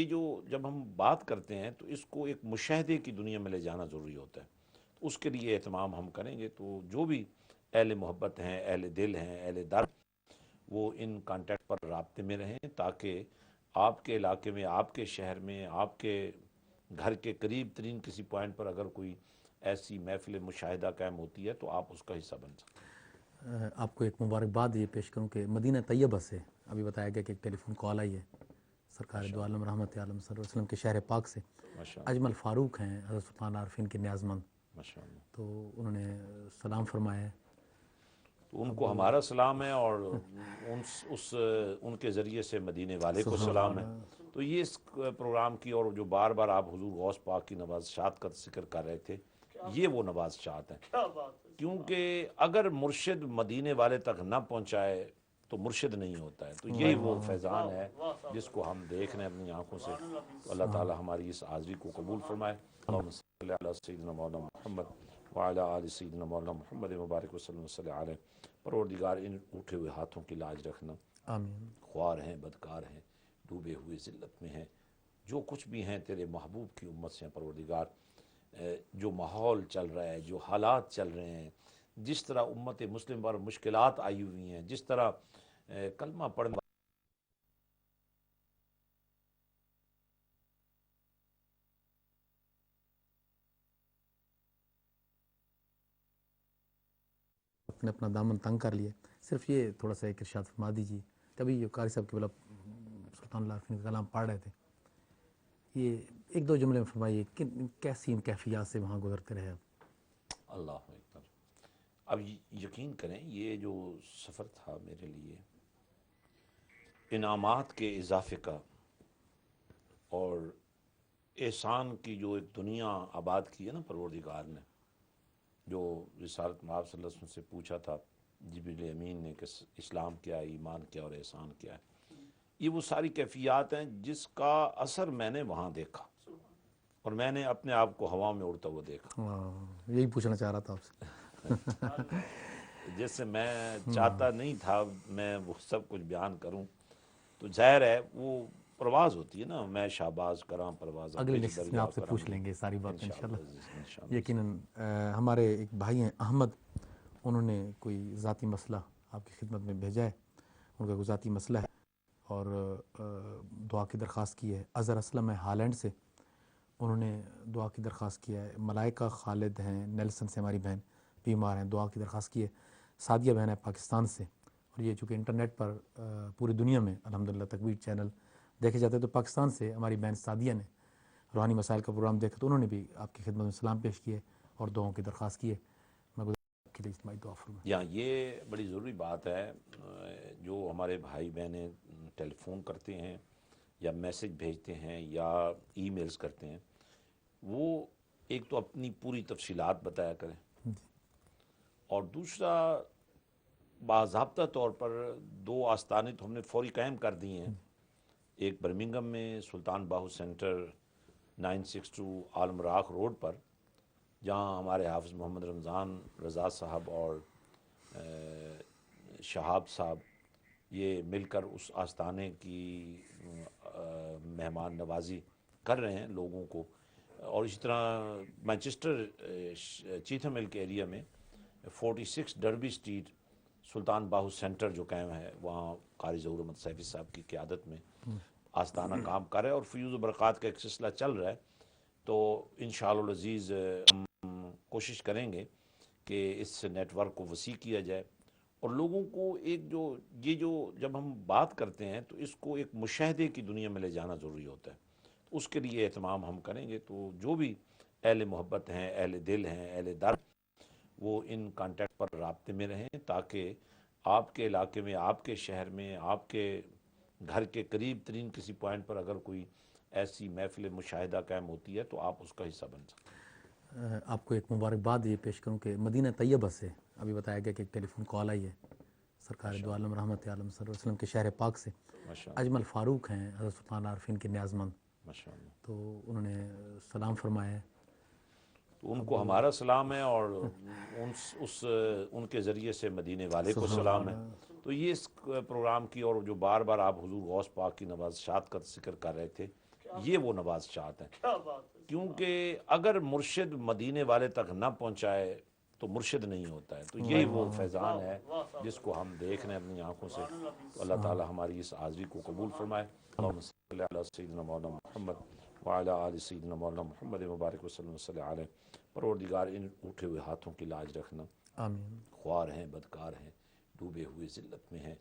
جو جب ہم بات کرتے ہیں تو اس کو ایک مشاہدے کی دنیا میں لے جانا ضروری ہوتا ہے. تو اس کے لیے اہتمام ہم کریں گے. تو جو بھی اہل محبت ہیں, اہل دل ہیں, اہل درد, وہ ان کانٹیکٹ پر رابطے میں رہیں, تاکہ آپ کے علاقے میں, آپ کے شہر میں, آپ کے گھر کے قریب ترین کسی پوائنٹ پر اگر کوئی ایسی محفل مشاہدہ قائم ہوتی ہے تو آپ اس کا حصہ بن سکیں. آپ کو ایک مبارکباد یہ پیش کروں کہ مدینہ طیبہ سے ابھی بتایا گیا کہ ایک ٹیلی فون کال آئی ہے سرکار دو عالم رحمت عالم صلی اللہ علیہ وسلم کے شہر پاک سے. ماشاءاللہ اجمل فاروق ہیں حضرت سلطان عارفین کے نیاز مند, ماشاءاللہ. تو انہوں نے سلام فرمایا ہے. تو ان کو ہمارا سلام ہے, اور ان کے ذریعے سے مدینے والے کو سلام ہے. تو یہ اس پروگرام کی, اور جو بار بار آپ حضور غوث پاک کی نوازشات کا ذکر کر رہے تھے, یہ وہ نوازشات ہیں. کیونکہ اگر مرشد مدینے والے تک نہ پہنچائے تو مرشد نہیں ہوتا ہے. تو یہی وہ فیضان ہے جس کو ہم دیکھ رہے ہیں اپنی آنکھوں سے. تو اللہ تعالی ہماری اس حاضری کو قبول فرمائے. اللہم صلی علی سیدنا مولانا محمد وعلی آل سیدنا مولانا محمد مبارک وسلم وصلی علیہ. پروردگار ان اٹھے ہوئے ہاتھوں کی لاج رکھنا. آمین. خوار ہیں, بدکار ہیں, ڈوبے ہوئے ذلت میں ہیں, جو کچھ بھی ہیں تیرے محبوب کی امت سے ہیں پروردگار. جو ماحول چل رہا ہے, جو حالات چل رہے ہیں, جس طرح امت مسلم پر مشکلات آئی ہوئی ہیں, جس طرح کلمہ پڑھنے نے اپنا دامن تنگ کر لیا. صرف یہ تھوڑا سا ایک ارشاد فرما دیجیے. کبھی یہ قاری صاحب کے بلا سلطان اللہ عارفین کا کلام پڑھ رہے تھے, یہ ایک دو جملے میں فرمائیے کیسی ان کیفیات سے وہاں گزرتے رہے آپ. اللہ اکبر. اب یقین کریں, یہ جو سفر تھا میرے لیے انعامات کے اضافے کا اور احسان کی جو ایک دنیا آباد کی ہے نا پروردگار نے, جو رسالت مآب صلی اللہ علیہ وسلم سے پوچھا تھا جبریل امین نے کہ اسلام کیا ہے, ایمان کیا اور احسان کیا ہے, یہ وہ ساری کیفیات ہیں جس کا اثر میں نے وہاں دیکھا, اور میں نے اپنے آپ کو ہوا میں اڑتا ہوا دیکھا. یہی پوچھنا چاہ رہا تھا آپ سے. جس سے میں چاہتا نہیں تھا میں وہ سب کچھ بیان کروں, تو ظاہر ہے وہ پرواز ہوتی ہے نا, میں شہباز کراں پرواز. اگلے نشست میں آپ سے پوچھ لیں گے ساری بات انشاءاللہ. یقیناً ہمارے ایک بھائی ہیں احمد, انہوں نے کوئی ذاتی مسئلہ آپ کی خدمت میں بھیجا ہے. ان کا کوئی ذاتی مسئلہ ہے اور دعا کی درخواست کی ہے. اظہر اسلم ہے ہالینڈ سے, انہوں نے دعا کی درخواست کیا ہے. ملائکہ خالد ہیں نیلسن سے ہماری بہن بیمار ہیں, دعا کی درخواست کی ہے. سعدیہ بہن ہے پاکستان سے, اور یہ چونکہ انٹرنیٹ پر پوری دنیا میں الحمدللہ تکبیر چینل دیکھے جاتے ہیں, تو پاکستان سے ہماری بہن سعدیہ نے روحانی مسائل کا پروگرام دیکھا تو انہوں نے بھی آپ کی خدمت میں سلام پیش کیے اور دعاؤں کی درخواست کی ہے. میں آپ کے لیے اجتماعی دعا فرمائیں. یہاں یہ بڑی ضروری بات ہے, جو ہمارے بھائی بہنیں ٹیلی فون کرتے ہیں یا میسج بھیجتے ہیں یا ای میلز کرتے ہیں, وہ ایک تو اپنی پوری تفصیلات بتایا کریں, اور دوسرا باضابطہ طور پر 2 آستانے تو ہم نے فوری قائم کر دی ہیں. ایک برمنگم میں سلطان باہو سینٹر 962 عالم راکھ روڈ پر, جہاں ہمارے حافظ محمد رمضان رضا صاحب اور شہاب صاحب یہ مل کر اس آستانے کی مہمان نوازی کر رہے ہیں لوگوں کو. اور اسی طرح مانچسٹر چیتھم ہل کے ایریا میں 46 derby street Sultan Bahu centre جو قائم ہے، وہاں قاری ظہور احمد سیفی صاحب کی قیادت میں آستانہ کام کر رہا ہے اور فیوز و برکات کا ایک سلسلہ چل رہا ہے. تو انشاءاللہ العزیز ہم کوشش کریں گے کہ اس نیٹ ورک کو وسیع کیا جائے اور لوگوں کو ایک جو جب ہم بات کرتے ہیں تو اس کو ایک مشاہدے کی دنیا میں لے جانا ضروری ہوتا ہے. تو اس کے لیے اہتمام ہم کریں گے. تو جو بھی اہل محبت ہیں، اہل دل ہیں، اہل درد، وہ ان کانٹیکٹ پر رابطے میں رہیں تاکہ آپ کے علاقے میں، آپ کے شہر میں، آپ کے گھر کے قریب ترین کسی پوائنٹ پر اگر کوئی ایسی محفل مشاہدہ قائم ہوتی ہے تو آپ اس کا حصہ بن سکیں. آپ کو ایک مبارکباد یہ پیش کروں کہ مدینہ طیبہ سے ابھی بتایا گیا کہ ایک ٹیلی فون کال آئی ہے سرکار دو عالم رحمت عالم صلی اللہ علیہ وسلم کے شہر پاک سے. ماشاءاللہ اجمل فاروق ہیں حضرت سلطان عارفین کے نیاز مند، ماشاءاللہ. تو انہوں نے سلام فرمایا ہے. تو ان کو ہمارا سلام ہے اور ان کے ذریعے سے مدینے والے کو سلام ہے. تو یہ اس پروگرام کی اور جو بار بار آپ حضور غوث پاک کی نوازشات کا ذکر کر رہے تھے، یہ وہ نوازشات ہیں. کیا بات ہے. کیونکہ اگر مرشد مدینے والے تک نہ پہنچائے تو مرشد نہیں ہوتا ہے. تو یہی وہ فیضان ہے جس کو ہم دیکھ رہے ہیں اپنی آنکھوں سے. تو اللہ تعالی ہماری اس حاضری کو قبول فرمائے. اللہم صلی علی سیدنا مولانا محمد وعلی آل سیدنا مولانا محمد مبارک وسلم وصلی علیہ. پروردگار ان اٹھے ہوئے ہاتھوں کی لاج رکھنا. آمین. خوار ہیں، بدکار ہیں، ڈوبے ہوئے ذلت میں ہیں،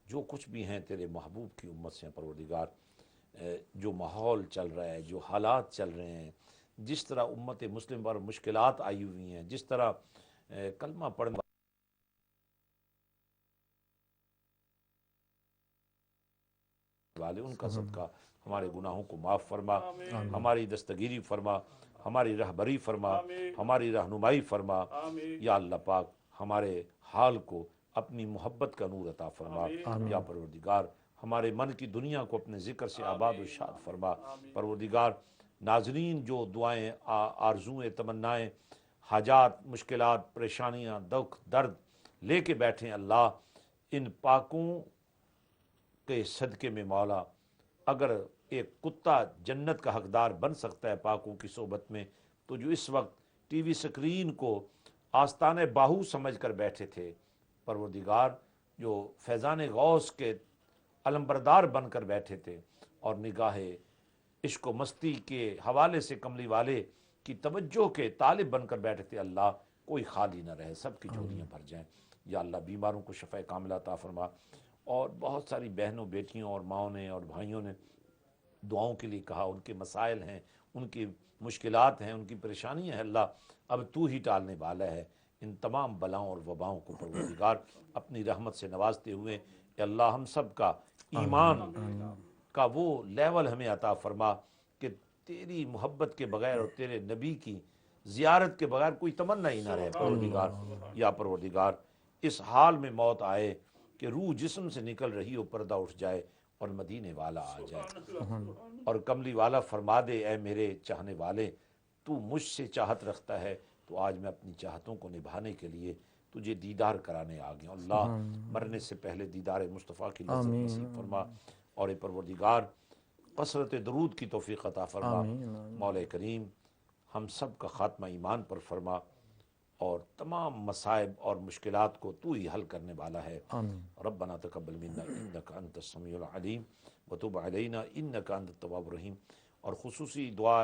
جو کچھ بھی ہیں تیرے محبوب کی امت سے ہیں پروردگار. جو ماحول چل رہا ہے، جو حالات چل رہے ہیں، جس طرح امت مسلم پر مشکلات آئی ہوئی ہیں، جس طرح کلمہ پڑھنے والے ان کا صدقہ ہمارے گناہوں کو معاف فرما، ہماری دستگیری فرما، ہماری رہبری فرما، ہماری رہنمائی فرما. یا اللہ پاک ہمارے حال کو اپنی محبت کا نور عطا فرما. یا پروردگار ہمارے من کی دنیا کو اپنے ذکر سے آباد و شاد فرما. پروردگار ناظرین جو دعائیں، آرزویں، تمنائیں، حاجات، مشکلات، پریشانیاں، دکھ، درد لے کے بیٹھیں، اللہ ان پاکوں کے صدقے میں مولا اگر ایک کتا جنت کا حقدار بن سکتا ہے پاکوں کی صحبت میں، تو جو اس وقت ٹی وی سکرین کو آستانِ باہو سمجھ کر بیٹھے تھے، پروردگار جو فیضان غوث کے علمبردار بن کر بیٹھے تھے اور نگاہ عشق و مستی کے حوالے سے کملی والے کی توجہ کے طالب بن کر بیٹھے تھے، اللہ کوئی خالی نہ رہے، سب کی جھولیاں بھر جائیں. یا اللہ بیماروں کو شفا کاملہ عطا فرما. اور بہت ساری بہنوں، بیٹیوں اور ماؤں نے اور بھائیوں نے دعاؤں کے لیے کہا. ان کے مسائل ہیں، ان کی مشکلات ہیں، ان کی پریشانیاں ہیں، اللہ اب تو ہی ٹالنے والا ہے. ان تمام بلاؤں اور وباؤں کو پروردگار اپنی رحمت سے نوازتے ہوئے اے اللہ ہم سب کا ایمان کا وہ لیول ہمیں عطا فرما کہ تیری محبت کے بغیر اور تیرے نبی کی زیارت کے بغیر کوئی تمنا ہی نہ رہے پروردگار. یا پروردگار اس حال میں موت آئے کہ روح جسم سے نکل رہی ہو، پردہ اٹھ جائے اور مدینے والا آ جائے اور کملی والا فرما دے اے میرے چاہنے والے، تو مجھ سے چاہت رکھتا ہے تو آج میں اپنی چاہتوں کو نبھانے کے لیے تجھے دیدار کرانے آ گیا. اللہ مرنے سے پہلے دیدار مصطفیٰ کی لذت نصیب فرما. اور اے پروردگار کثرت درود کی توفیق عطا فرما. مولا کریم ہم سب کا خاتمہ ایمان پر فرما اور تمام مصائب اور مشکلات کو تو ہی حل کرنے والا ہے. ربنا تقبل منا انک انت السمیع العلیم وتب علینا انک انت التواب الرحیم. اور خصوصی دعا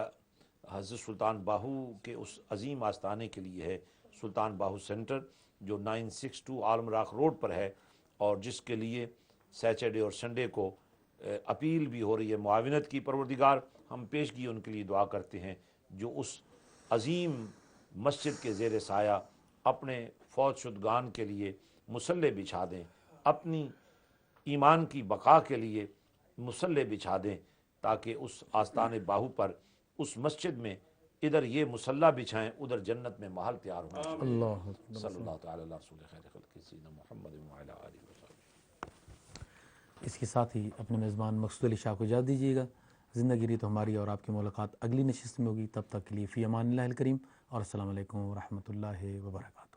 حضرت سلطان باہو کے اس عظیم آستانے کے لیے ہے، سلطان باہو سینٹر جو 962 عالم راکھ روڈ پر ہے اور جس کے لیے سیچرڈے اور سنڈے کو اپیل بھی ہو رہی ہے معاونت کی. پروردگار ہم پیشگی ان کے لیے دعا کرتے ہیں جو اس عظیم مسجد کے زیر سایہ اپنے فوت شدگان کے لیے مصلے بچھا دیں، اپنی ایمان کی بقا کے لیے مصلے بچھا دیں تاکہ اس آستان باہو پر اس مسجد میں ادھر یہ مصلہ بچھائیں، ادھر جنت میں محل تیار ہونا چاہیے. اللہ صلی اللہ تعالی علیہ رسول خیر خلق سیدنا محمد وعلی آلہ وصحبہ. اس کے ساتھ ہی اپنے میزبان مقصود علی شاہ کو اجازت دیجیے گا. زندگی رہی تو ہماری اور آپ کی ملاقات اگلی نشست میں ہوگی. تب تک کے لیے فی امان اللہ الکریم. اور السلام علیکم ورحمۃ اللہ وبرکاتہ.